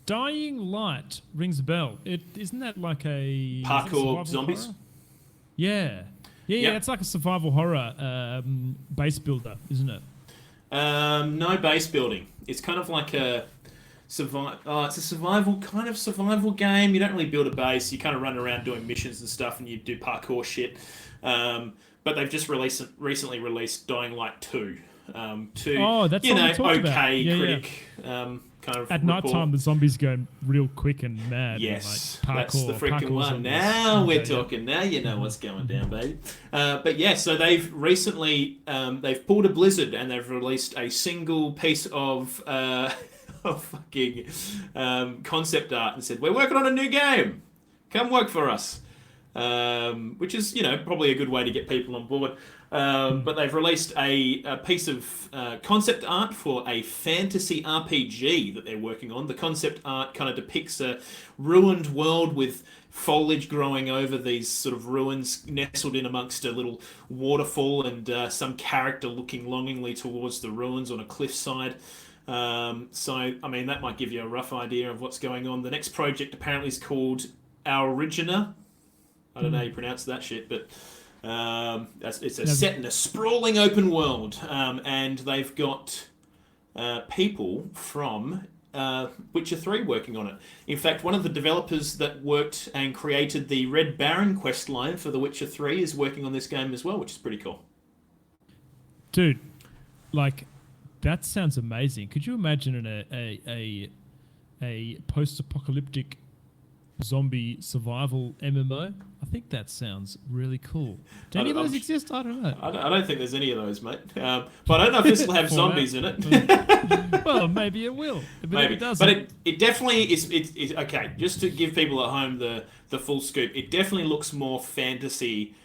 Dying Light rings a bell. Isn't that like a parkour zombies? Horror? Yeah. It's like a survival horror base builder, isn't it? No base building. It's kind of like a it's a survival game. You don't really build a base. You kind of run around doing missions and stuff, and you do parkour shit. But they've just recently released Dying Light 2. That's what we talked okay about. critic kind of at report. night time the zombies go real quick and mad. Yes, and like that's the freaking one. zombies. Now we're talking. Now you know what's going down, baby. But yeah, so they've recently they've pulled a blizzard and they've released a single piece of fucking concept art and said, we're working on a new game. Come work for us. Which is, probably a good way to get people on board. But they've released a piece of concept art for a fantasy RPG that they're working on. The concept art kind of depicts a ruined world with foliage growing over these sort of ruins nestled in amongst a little waterfall and some character looking longingly towards the ruins on a cliffside. That might give you a rough idea of what's going on. The next project apparently is called Our Origina. I don't know how you pronounce that shit, but it's set in a sprawling open world, and they've got people from Witcher 3 working on it. In fact, one of the developers that worked and created the Red Baron questline for The Witcher 3 is working on this game as well, which is pretty cool. Dude, that sounds amazing. Could you imagine a post-apocalyptic zombie survival MMO. I think that sounds really cool. Do any of those exist? I don't know. I don't think there's any of those, mate. But I don't know if this will have zombies in it. Well, maybe it will. But Maybe. if it doesn't, But it definitely is. It's okay. Just to give people at home the full scoop, it definitely looks more fantasy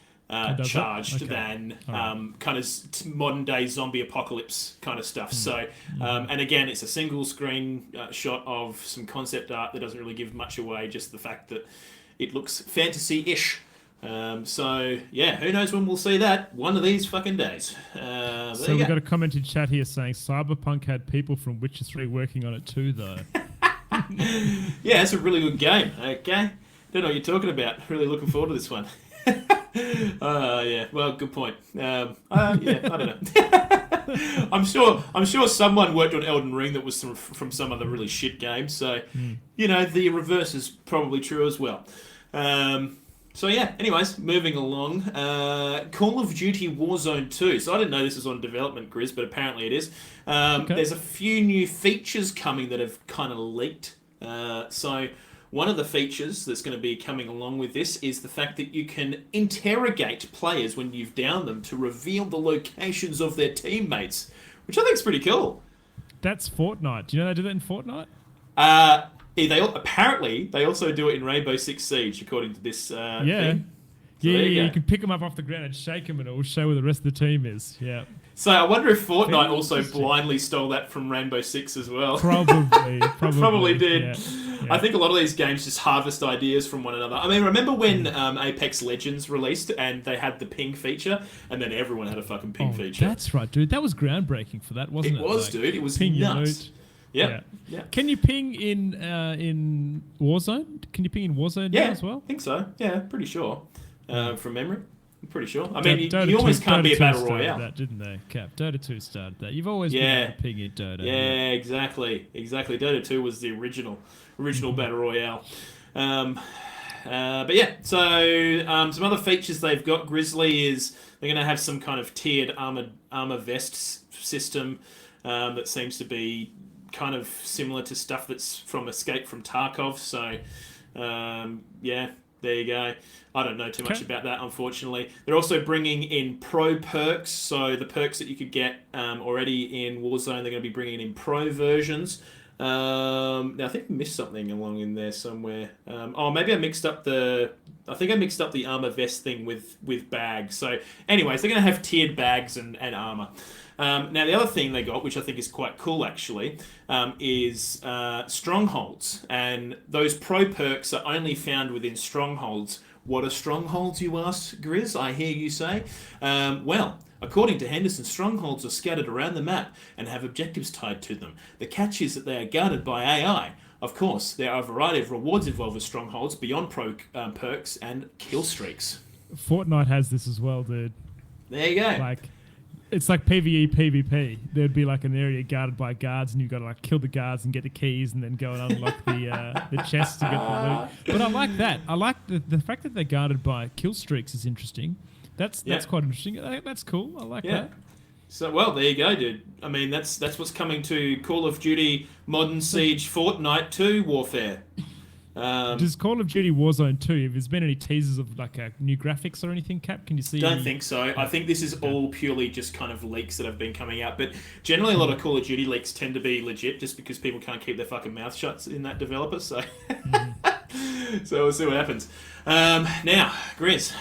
charged than kind of modern day zombie apocalypse kind of stuff. So, and again, it's a single screen shot of some concept art that doesn't really give much away. Just the fact that it looks fantasy-ish. So yeah, who knows when we'll see that? One of these fucking days. So we've got a comment in chat here saying Cyberpunk had people from Witcher 3 working on it too, though. Yeah, it's a really good game. Okay, don't know what you're talking about. Really looking forward to this one. Yeah, well, good point. Yeah, I don't know. I'm sure someone worked on Elden Ring that was from some other really shit game. So, you know, the reverse is probably true as well. So yeah, anyways, moving along. Call of Duty Warzone 2. So I didn't know this was on development, Grizz, but apparently it is. There's a few new features coming that have kind of leaked. So one of the features that's going to be coming along with this is the fact that you can interrogate players when you've downed them to reveal the locations of their teammates, which I think is pretty cool. That's Fortnite. Do you know they do that in Fortnite? Apparently, they also do it in Rainbow Six Siege, according to this thing. So You can pick them up off the ground and shake them, and it will show where the rest of the team is. Yeah. So I wonder if Fortnite also blindly stole that from Rainbow Six as well. Probably. Probably did. Yeah. I think a lot of these games just harvest ideas from one another. I mean, remember when Apex Legends released and they had the ping feature, and then everyone had a fucking ping feature? That's right, dude. That was groundbreaking for that, wasn't it? It was, dude. It was ping nuts. Yeah. Can you ping in Warzone? Can you ping in Warzone now as well? I think so. Yeah, pretty sure. From memory. I'm pretty sure. I mean, you almost can't be a battle royale. That, didn't they? Cap. Dota 2 started that. You've always been able to ping in Dota. Yeah, exactly. Dota 2 was the original battle royale. But yeah, so some other features they've got, Grizzly, is they're going to have some kind of tiered armor vests system that seems to be kind of similar to stuff that's from Escape from Tarkov. So yeah, there you go. I don't know too much about that, unfortunately. They're also bringing in pro perks, so the perks that you could get already in Warzone, they're going to be bringing in pro versions. Now I think I missed something along in there somewhere. Maybe I mixed up the armor vest thing with bags. So, anyways, they're going to have tiered bags and armor. Now the other thing they got, which I think is quite cool actually, is Strongholds, and those pro perks are only found within Strongholds. What are Strongholds, you ask, Grizz? I hear you say. Well, according to Henderson, Strongholds are scattered around the map and have objectives tied to them. The catch is that they are guarded by AI. Of course, there are a variety of rewards involved with Strongholds beyond pro perks and kill streaks. Fortnite has this as well, dude. There you go. It's like PvE, PvP. There'd be like an area guarded by guards, and you've got to like kill the guards and get the keys, and then go and unlock the chests to get the loot. But I like that. I like the fact that they're guarded by kill streaks is interesting. That's quite interesting. That's cool. I like that. So well, there you go, dude. I mean, that's what's coming to Call of Duty Modern Siege Fortnite 2 Warfare. Does Call of Duty Warzone 2, if there's been any teasers of like new graphics or anything, Cap? Can you see? Don't think so. I think this is all purely just kind of leaks that have been coming out. But generally, a lot of Call of Duty leaks tend to be legit, just because people can't keep their fucking mouth shut in that developer. So, so we'll see what happens. Now, Grizz,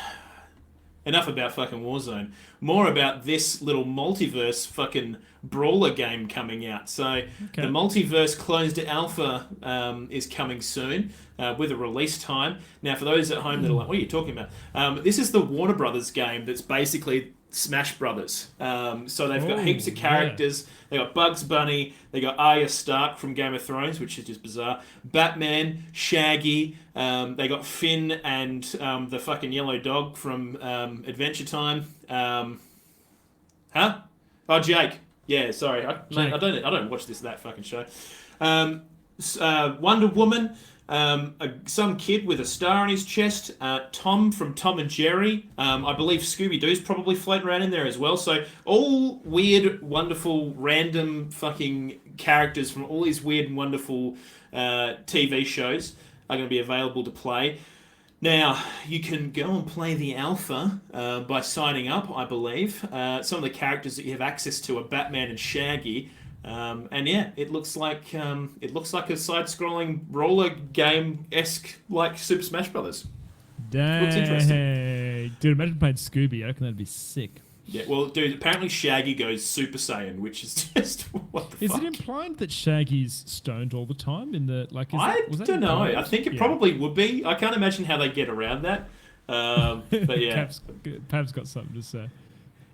enough about fucking Warzone. More about this little multiverse fucking brawler game coming out. So the multiverse closed alpha is coming soon with a release time. Now, for those at home that are like, what are you talking about? This is the Warner Brothers game that's basically Smash Brothers. So they've got heaps of characters. They got Bugs Bunny. They got Arya Stark from Game of Thrones, which is just bizarre. Batman, Shaggy. They got Finn and the fucking yellow dog from Adventure Time. Oh, Jake. Yeah, sorry. I don't watch that fucking show. Wonder Woman. Some kid with a star on his chest, Tom from Tom and Jerry. I believe Scooby-Doo's probably floating around in there as well. So all weird, wonderful, random fucking characters from all these weird and wonderful TV shows. are going to be available to play. Now, you can go and play the alpha by signing up, I believe. Some of the characters that you have access to are Batman and Shaggy. And yeah, it looks like a side-scrolling roller game-esque like Super Smash Brothers. Dang. Looks interesting. Dude, imagine playing Scooby. I reckon that'd be sick. Yeah, well, dude, apparently Shaggy goes Super Saiyan, which is just what the Is fuck. it implied that Shaggy's stoned all the time in the like? I don't know. implied? I think it Yeah. probably would be. I can't imagine how they get around that. But yeah, Pav's got something to say.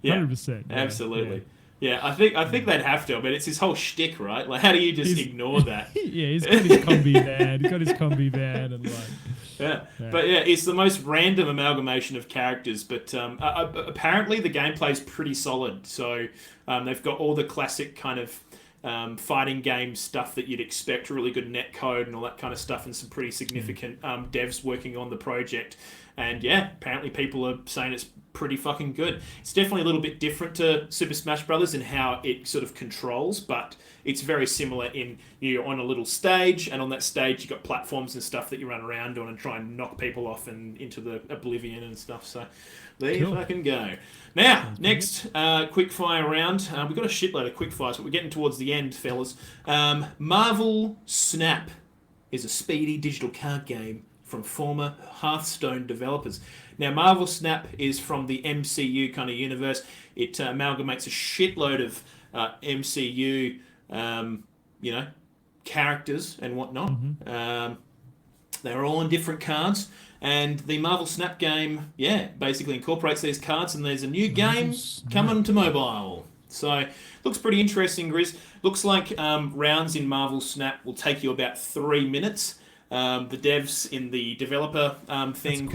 yeah, 100%. Yeah, absolutely. Yeah, I think they'd have to. I mean, it's his whole shtick, right? Like, how do you just ignore that? Yeah, he's got his combi van. He's got his combi van and like. Yeah. But yeah, it's the most random amalgamation of characters. But apparently the gameplay's pretty solid. So they've got all the classic kind of fighting game stuff that you'd expect, really good netcode and all that kind of stuff, and some pretty significant devs working on the project. And yeah, apparently people are saying it's pretty fucking good. It's definitely a little bit different to Super Smash Brothers in how it sort of controls, but it's very similar in you're on a little stage, and on that stage you've got platforms and stuff that you run around on and try and knock people off and into the oblivion and stuff. So there you fucking go. Now, next quick fire round. We've got a shitload of quick fires, but we're getting towards the end, fellas. Marvel Snap is a speedy digital card game from former Hearthstone developers. Now, Marvel Snap is from the MCU kind of universe. It amalgamates a shitload of MCU, characters and whatnot. They're all on different cards. And the Marvel Snap game, basically incorporates these cards, and there's a new game coming to mobile. So, looks pretty interesting, Grizz. Looks like rounds in Marvel Snap will take you about 3 minutes. The devs in the developer thing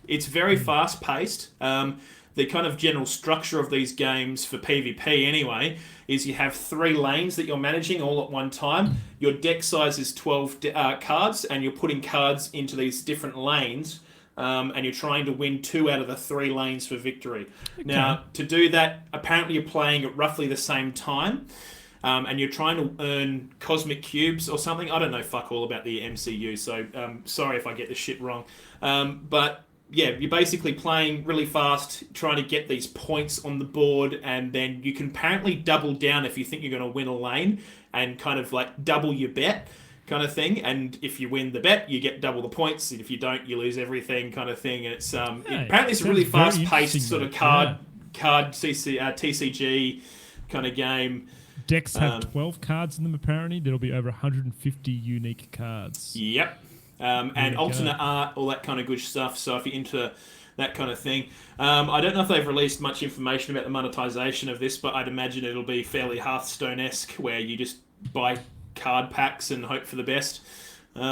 it's very fast paced. The kind of general structure of these games for PvP anyway is you have 3 lanes that you're managing all at one time. Your deck size is 12 cards, and you're putting cards into these different lanes, and you're trying to win 2 out of the 3 lanes for victory. Okay. Now, to do that, apparently you're playing at roughly the same time. And you're trying to earn cosmic cubes or something. I don't know fuck all about the MCU, so sorry if I get this shit wrong. But yeah, you're basically playing really fast, trying to get these points on the board, and then you can apparently double down if you think you're going to win a lane, and kind of like double your bet kind of thing. And if you win the bet, you get double the points, and if you don't, you lose everything kind of thing. And it's apparently it's a really fast-paced sort of card TCG kind of game. Decks have 12 cards in them, apparently. There'll be over 150 unique cards. Yep. And alternate art, all that kind of good stuff. So if you're into that kind of thing. I don't know if they've released much information about the monetization of this, but I'd imagine it'll be fairly Hearthstone-esque, where you just buy card packs and hope for the best. If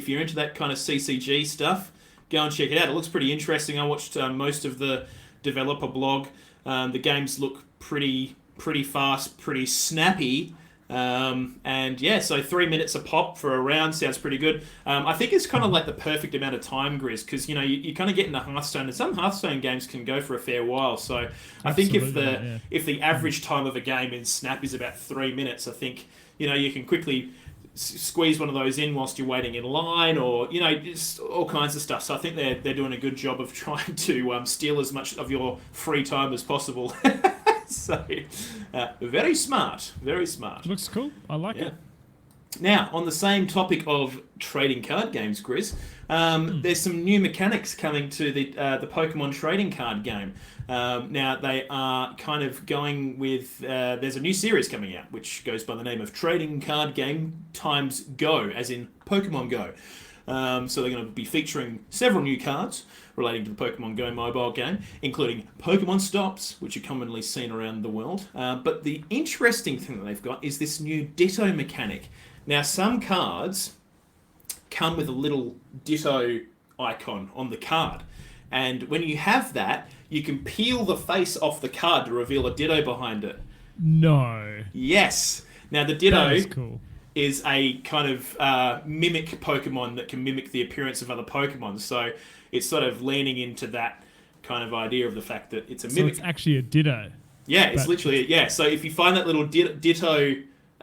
you're into that kind of CCG stuff, go and check it out. It looks pretty interesting. I watched most of the developer blog. The games look pretty fast, pretty snappy. So 3 minutes a pop for a round sounds pretty good. I think it's kind of like the perfect amount of time, Grizz, because you kind of get into Hearthstone, and some Hearthstone games can go for a fair while. So I think if the average time of a game in Snap is about 3 minutes, I think you can quickly squeeze one of those in whilst you're waiting in line, or just all kinds of stuff. So I think they're doing a good job of trying to steal as much of your free time as possible. So very smart. Looks cool. I like it. Now, on the same topic of trading card games, Grizz, there's some new mechanics coming to the Pokemon trading card game. Now, they are kind of going with... there's a new series coming out, which goes by the name of Trading Card Game Times Go, as in Pokemon Go. So they're going to be featuring several new cards relating to the Pokemon Go mobile game, including Pokemon Stops, which are commonly seen around the world. But the interesting thing that they've got is this new Ditto mechanic. Now, some cards come with a little Ditto icon on the card. And when you have that, you can peel the face off the card to reveal a Ditto behind it. No. Yes. Now, the Ditto is cool. Is a kind of mimic Pokemon that can mimic the appearance of other Pokemon. So it's sort of leaning into that kind of idea of the fact that it's a mimic. So it's actually a Ditto. Yeah, it's literally, So if you find that little Ditto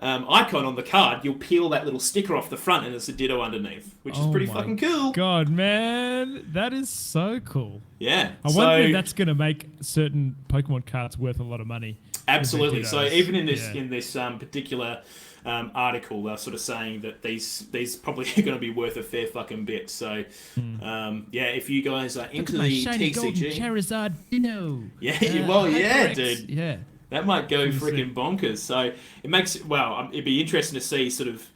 icon on the card, you'll peel that little sticker off the front and it's a Ditto underneath, which is pretty fucking cool. God, man, that is so cool. Yeah. I wonder if that's going to make certain Pokemon cards worth a lot of money. Absolutely. So even in this particular article, they're sort of saying that these probably are going to be worth a fair fucking bit. So if you guys are into the shiny TCG, Charizard Dino. Yeah, dude. Yeah. That might go freaking bonkers. So it makes it'd be interesting to see sort of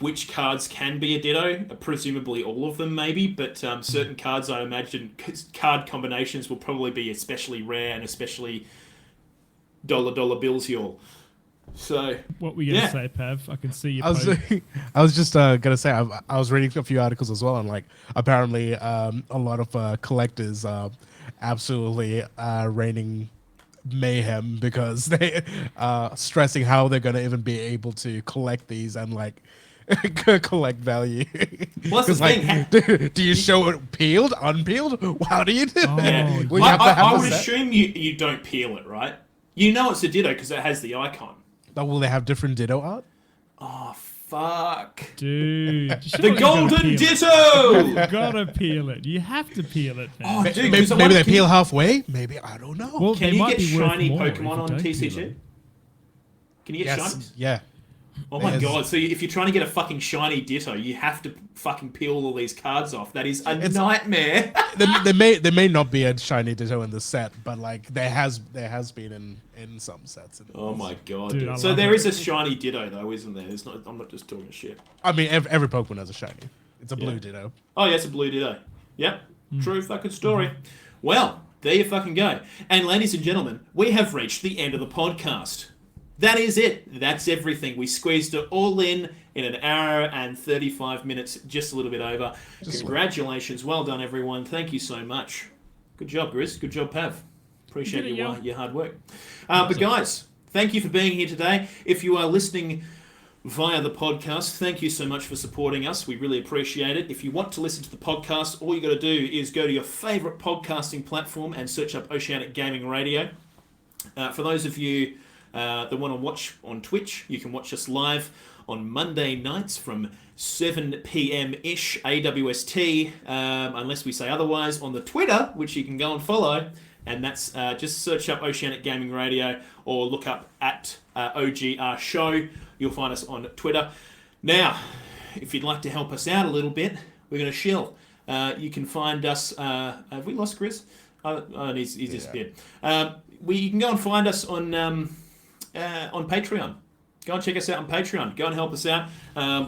which cards can be a Ditto. Presumably all of them, maybe, but certain cards, I imagine, card combinations will probably be especially rare and especially dollar bills, y'all. So what were you gonna say, Pav? I can see you. I was just gonna say I was reading a few articles as well, and like apparently a lot of collectors are absolutely raining mayhem because they are stressing how they're gonna even be able to collect these and like collect value. What's the thing? Do you show it peeled, unpeeled? How do you do it? Well, I would assume you don't peel it, right? You know it's a Ditto because it has the icon. Oh, will they have different Ditto art? Oh, fuck. Dude. The Golden Ditto! You gotta peel it. You have to peel it, man. Oh, dude, maybe they peel halfway? Maybe, I don't know. Well, can you get shiny Pokemon on TCG? Can you get shiny? Yeah. Oh my god, so if you're trying to get a fucking shiny Ditto, you have to fucking peel all these cards off. That is a nightmare. there may not be a shiny Ditto in the set, but like there has been in some sets. Oh my god. Dude, so there is a shiny Ditto though, isn't there? It's not, I'm not just talking shit. I mean, every Pokemon has a shiny. It's a blue Ditto. Oh yeah, it's a blue Ditto. Yep. True fucking story. Well, there you fucking go. And ladies and gentlemen, we have reached the end of the podcast. That is it. That's everything. We squeezed it all in an hour and 35 minutes, just a little bit over. Congratulations. Well done, everyone. Thank you so much. Good job, Grizz. Good job, Pav. Appreciate your hard work. But guys, thank you for being here today. If you are listening via the podcast, thank you so much for supporting us. We really appreciate it. If you want to listen to the podcast, all you got to do is go to your favorite podcasting platform and search up Oceanic Gaming Radio. For those of you that want to watch on Twitch, you can watch us live on Monday nights from 7 p.m-ish AWST, unless we say otherwise, on the Twitter, which you can go and follow, and that's just search up Oceanic Gaming Radio or look up at OGR Show. You'll find us on Twitter. Now, if you'd like to help us out a little bit, we're going to shill. You can find us... have we lost Chris? Oh, he's disappeared. You can go and find us on Patreon. Go and check us out on Patreon. Go and help us out.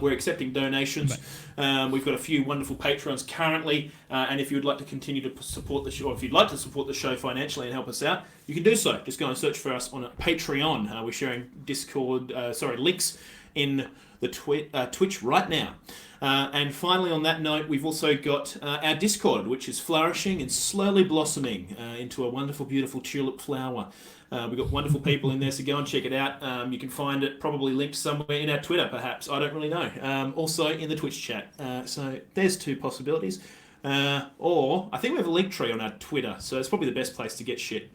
We're accepting donations. We've got a few wonderful patrons currently, and if you would like to continue to support the show, or if you'd like to support the show financially and help us out, you can do so. Just go and search for us on Patreon. We're sharing links in the Twitch right now. And finally, on that note, we've also got our Discord, which is flourishing and slowly blossoming into a wonderful, beautiful tulip flower. We've got wonderful people in there, so go and check it out. You can find it probably linked somewhere in our Twitter, perhaps. I don't really know. Also in the Twitch chat. So there's two possibilities. Or I think we have a link tree on our Twitter, so it's probably the best place to get shit.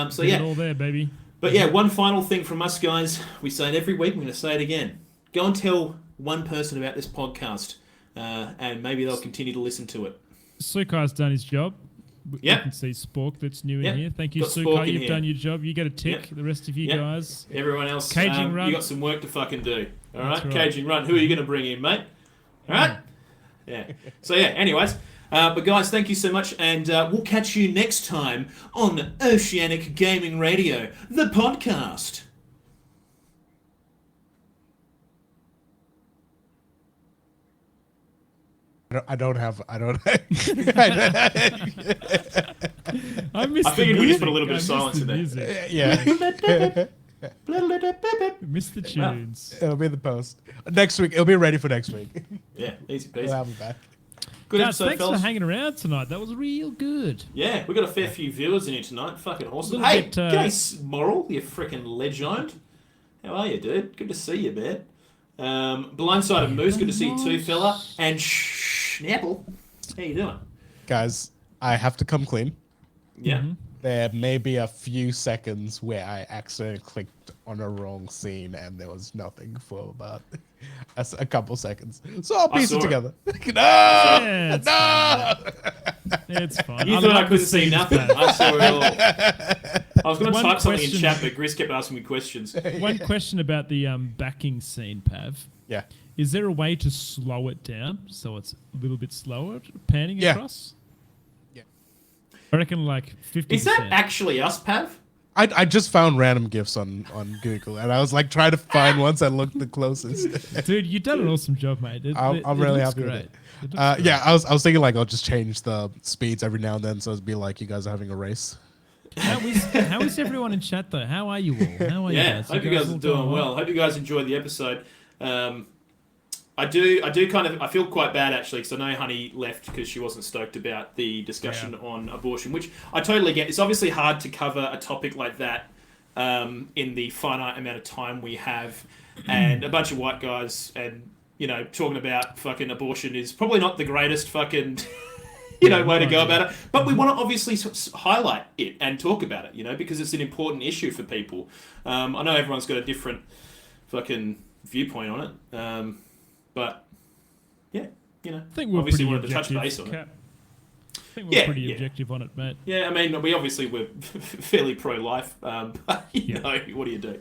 So yeah, all there, baby. But yeah, one final thing from us, guys. We say it every week. I'm going to say it again. Go and tell one person about this podcast, and maybe they'll continue to listen to it. Sukai's done his job. Yeah. You can see Spork that's new in here. Thank you, Got Spork Sukai. in You've here. done your job. You get a tick. The rest of you guys. Everyone else, Caging Run. you got some work to fucking do. All right? That's right. Caging Run. Who are you going to bring in, mate? All right? Yeah. So yeah, anyways. But guys, thank you so much, and we'll catch you next time on Oceanic Gaming Radio, the podcast. I don't. I figured we just put a little bit of silence in there. Yeah. Missed the tunes. It'll be in the post. Next week. It'll be ready for next week. Yeah, easy peasy. We'll have it back. Good Guys, episode, thanks fellas. for hanging around tonight. That was real good. Yeah, we got a fair few viewers in here tonight. Fucking awesome. Little Hey, bit, Gase Moral, you freaking legend. How are you, dude? Good to see you, man. Blindsided Moose, good to see you too, fella. And Schnapple, how you doing? Guys, I have to come clean. Yeah. there may be a few seconds where I accidentally clicked on a wrong scene and there was nothing for about a couple seconds. So I'll piece it saw it. together. Yeah, it's No! fine. It's fine. You I thought I love couldn't the see scenes, nothing. man. I saw it all. I was going to One type something in question- chat, but Gris kept asking me questions. One question about the backing scene, Pav. Yeah. Is there a way to slow it down so it's a little bit slower, panning Yeah. across? Yeah. I reckon like 50%. Is that actually us, Pav? I just found random GIFs on Google and I was like trying to find ones that looked the closest. Dude, you've done an awesome job, mate. I'm really looks happy with great. it. It looks great. Yeah, I was thinking like I'll just change the speeds every now and then so it'd be like you guys are having a race. How is everyone in chat though? How are you all? How are you Yeah, guys? hope you guys all are doing well. Hope you guys enjoyed the episode. I do kind of, I feel quite bad actually because I know Honey left because she wasn't stoked about the discussion on abortion, which I totally get. It's obviously hard to cover a topic like that in the finite amount of time we have, and a bunch of white guys and, you know, talking about fucking abortion is probably not the greatest fucking, way to go about it. But we want to obviously highlight it and talk about it, because it's an important issue for people. I know everyone's got a different fucking viewpoint on it. But, yeah, I think we're obviously pretty wanted to touch objective, base on it. Cap. I think we're pretty objective on it, mate. Yeah, I mean, we obviously we're fairly pro-life, but, what do you do?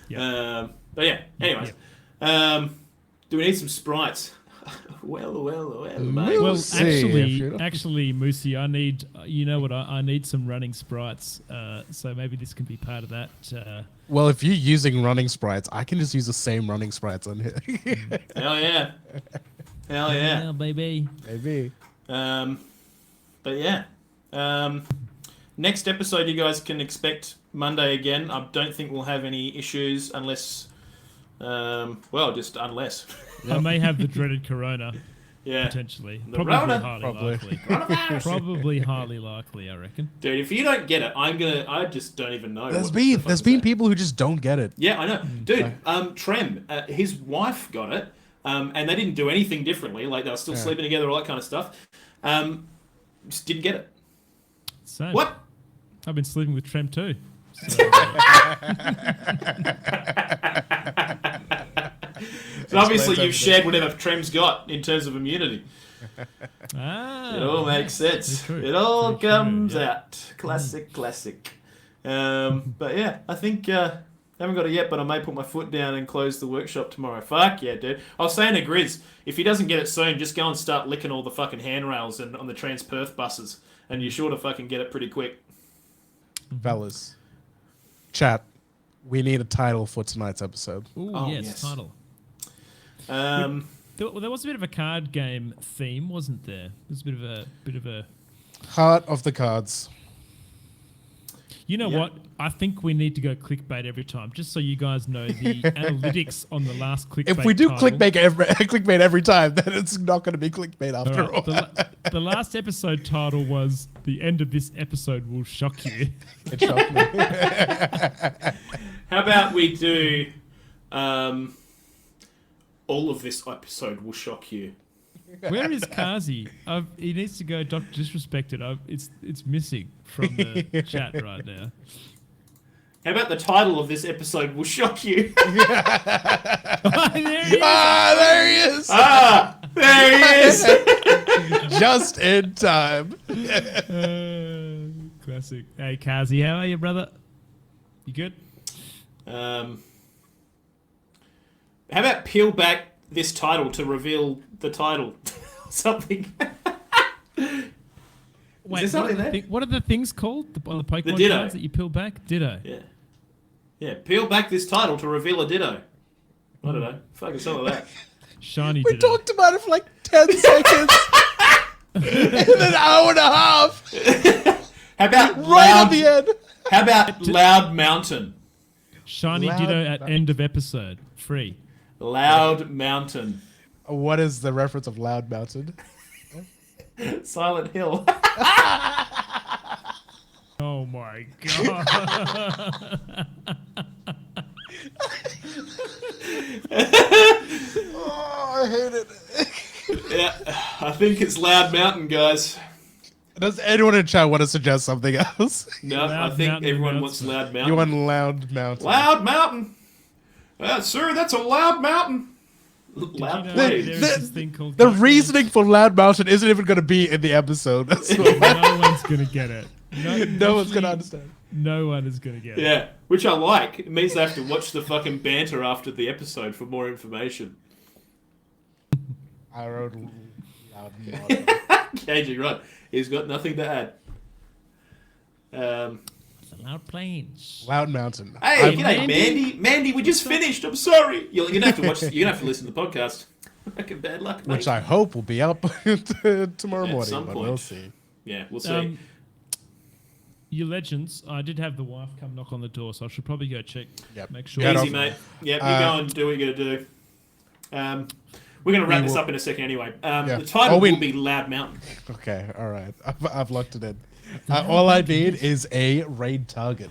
Yeah. But, yeah, anyways. Do we need some sprites? Well, mate. Well, see, actually, Moosey, I need, I need some running sprites. So maybe this can be part of that. Well, if you're using running sprites, I can just use the same running sprites on here. Hell yeah. Hell yeah. Yeah, baby. Maybe. But yeah. Next episode you guys can expect Monday again. I don't think we'll have any issues unless... just unless. I may have the dreaded corona, Yeah. potentially. The Probably Rona. highly Probably. likely. Coronavirus. Probably highly likely, I reckon. Dude, if you don't get it, I just don't even know. There's what the fuck been to say. people who just don't get it. Yeah, I know. Dude, Trem, his wife got it, and they didn't do anything differently. Like, they were still sleeping together, all that kind of stuff. Just didn't get it. Same. What? I've been sleeping with Trem too. So, So obviously you've shared whatever Trem's got in terms of immunity. It all makes sense. Very true. It all Very true, comes yeah. out. Classic. But yeah, I think... haven't got it yet, but I may put my foot down and close the workshop tomorrow. Fuck yeah, dude. I was saying to Grizz, if he doesn't get it soon, just go and start licking all the fucking handrails and on the Trans-Perth buses, and you're sure to fucking get it pretty quick. Fellas. Chat. We need a title for tonight's episode. ooh, Oh, yes, yes. title. There was a bit of a card game theme, wasn't there? There's a bit of a. Heart of the cards. You know Yeah. what? I think we need to go clickbait every time, just so you guys know the analytics on the last clickbait. If we do title. clickbait every time, then it's not going to be clickbait after all. The last episode title was "The end of this episode will shock you." It shocked me. How about we do... all of this episode will shock you. Where is Kazi? He needs to go. Dr. Disrespected. It's missing from the chat right now. How about the title of this episode will shock you? There he is. There he is! There he is! Just in time. Classic. Hey, Kazi, how are you, brother? You good? How about peel back this title to reveal the title? Something. Wait, there something there? what are the things called on the Pokemon Ditto. cards that you peel back? Ditto. Yeah, peel back this title to reveal a Ditto. I don't know. Fucking something like that. Shiny We Ditto. talked about it for like 10 seconds. In an hour and a half. How about Right at the end. How about Loud Mountain? Shiny Loud Ditto at end of episode. Free. Loud Mountain. What is the reference of Loud Mountain? Silent Hill. Oh my god. Oh, I hate it. Yeah, I think it's Loud Mountain, guys. Does anyone in chat want to suggest something else? No, I Loud think Mountain everyone wants announcement. Loud Mountain. You want Loud Mountain? Loud Mountain. Sir, that's a Loud Mountain. Did you Loud know Plains. there's this thing called The Gut reasoning for Loud Mountain isn't even going to be in the episode. That's Games? No one's gonna get it. no one's going to understand. No one is gonna get it. Yeah, which I like. It means they have to watch the fucking banter after the episode for more information. I wrote Loud Mountain. KG, right. He's got nothing to add. Loud Plains. Loud Mountain. Hey, I'm- g'day, Mandy. Mandy, we just finished. I'm sorry. You're gonna have to watch. You're gonna have to listen to the podcast. Fucking bad luck, mate. Which I hope will be up tomorrow morning, some but point. we'll see. Yeah, we'll see. Your legends. I did have the wife come knock on the door, so I should probably go check. Yep. Make sure. Get Easy, off. mate. Yep, you go and do what you gotta do. We're gonna wrap We this will- up in a second anyway. Yeah. The title Oh, we- will be Loud Mountain. Okay, all right. I've locked it in. All I need is a raid target.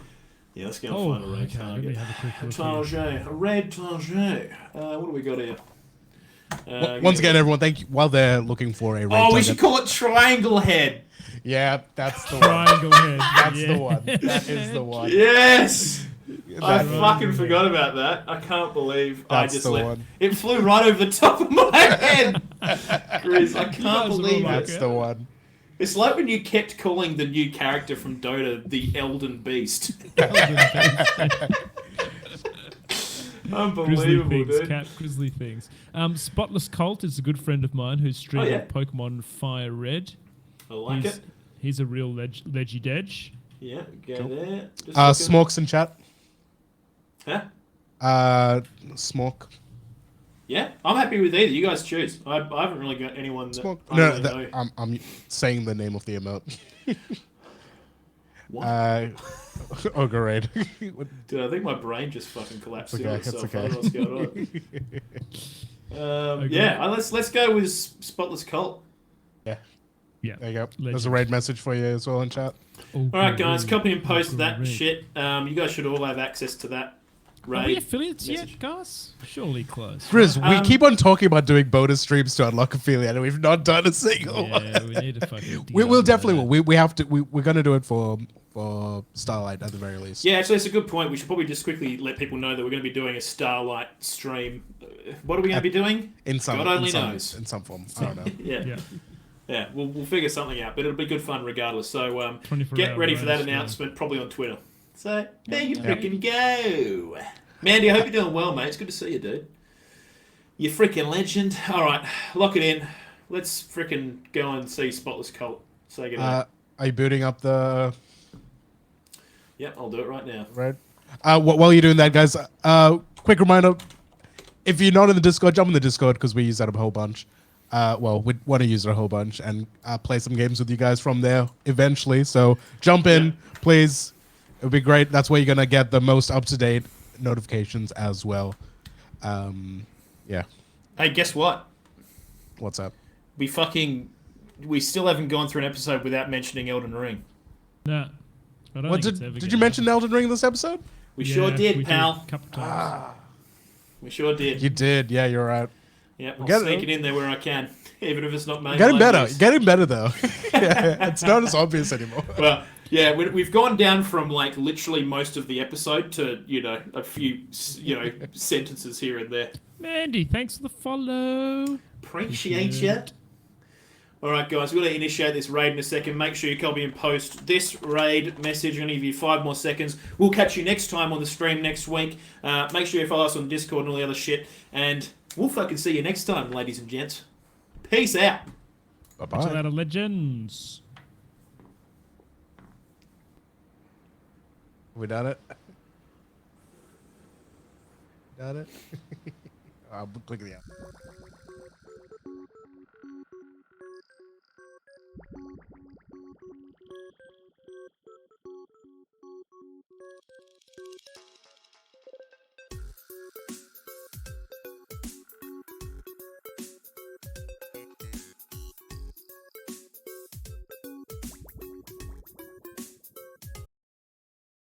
Yeah, let's go Oh, and find a red okay. Let me target. have a quick look. here. Target, a red target. What do we got here? Once again, everyone, thank you. While they're looking for a raid Oh, target. we should call it Triangle Head. Yeah, that's the one. Triangle head. That's yeah. the one. That is the one. Yes! I That- fucking forgot about that. I can't believe I That's just the let one. it flew right over the top of my head. Chris, I guys can't are believe all it. That's the one. It's like when you kept calling the new character from Dota the Elden Beast. Grizzly Unbelievable, things, dude. cat grizzly things. Spotless Cult is a good friend of mine who's streaming yeah. Pokemon Fire Red. I like He's, it. he's a real leggy dedge. Yeah, go there. Just looking- Smokes in chat. Huh? Smoke. Yeah, I'm happy with either. You guys choose. I haven't really got anyone that Smoke. I No, really know. I'm saying the name of the emote. What? Ogre raid. Dude, I think my brain just fucking collapsed It's in on okay, it's itself. I don't know okay. what's going on. Okay. Yeah, let's go with Spotless Cult. Yeah. There you go. There's a Legend. raid message for you as well in chat. All right, guys, copy and post Ogre that Raid. shit. You guys should all have access to that Are we raid. affiliates message. yet, guys? Surely close. Grizz, we Um, keep on talking about doing bonus streams to unlock affiliate, and we've not done a single one. Yeah, we need to fucking. We'll deal definitely with will. We have to. We're gonna do it for Starlight at the very least. Yeah, actually, it's a good point. We should probably just quickly let people know that we're going to be doing a Starlight stream. What are we going to be doing? In some, God only in some, knows. in some form. I don't know. Yeah. that. Yeah. Yeah, we'll figure something out, but it'll be good fun regardless. So 24 get hour ready for that bonus, yeah. announcement, probably on Twitter. So there you freaking go. Mandy, I hope you're doing well, mate. It's good to see you, dude. You freaking legend. All right, lock it in. Let's freaking go and see Spotless Cult. Say goodnight. Are you booting up the Yep, I'll do it right now. raid? While you're doing that, guys, quick reminder: if you're not in the Discord, jump in the Discord because we use that a whole bunch. Well, we want to use it a whole bunch and play some games with you guys from there eventually. So jump in, please. It would be great. That's where you're gonna get the most up-to-date notifications as well. Yeah. Hey, guess what? What's up? We still haven't gone through an episode without mentioning Elden Ring. Nah. I don't What think it's did ever you gonna mention Elden Ring this episode? We happen. sure Yeah, did, we pal. a couple times. We sure did. You did. Yeah, you're right. Yeah, I'll Get it. sneak it in there where I can, even if it's not made. Getting better. Use. Getting better though. It's not as obvious anymore. Well, yeah, we've gone down from like literally most of the episode to a few sentences here and there. Mandy, thanks for the follow. Appreciate you. All right, guys, we're going to initiate this raid in a second. Make sure you copy and post this raid message. I'm going to give you 5 more seconds. We'll catch you next time on the stream next week. Make sure you follow us on Discord and all the other shit. And we'll fucking see you next time, ladies and gents. Peace out. Bye Catch you bye. later, legends. We done it. Done it. I'll click the app.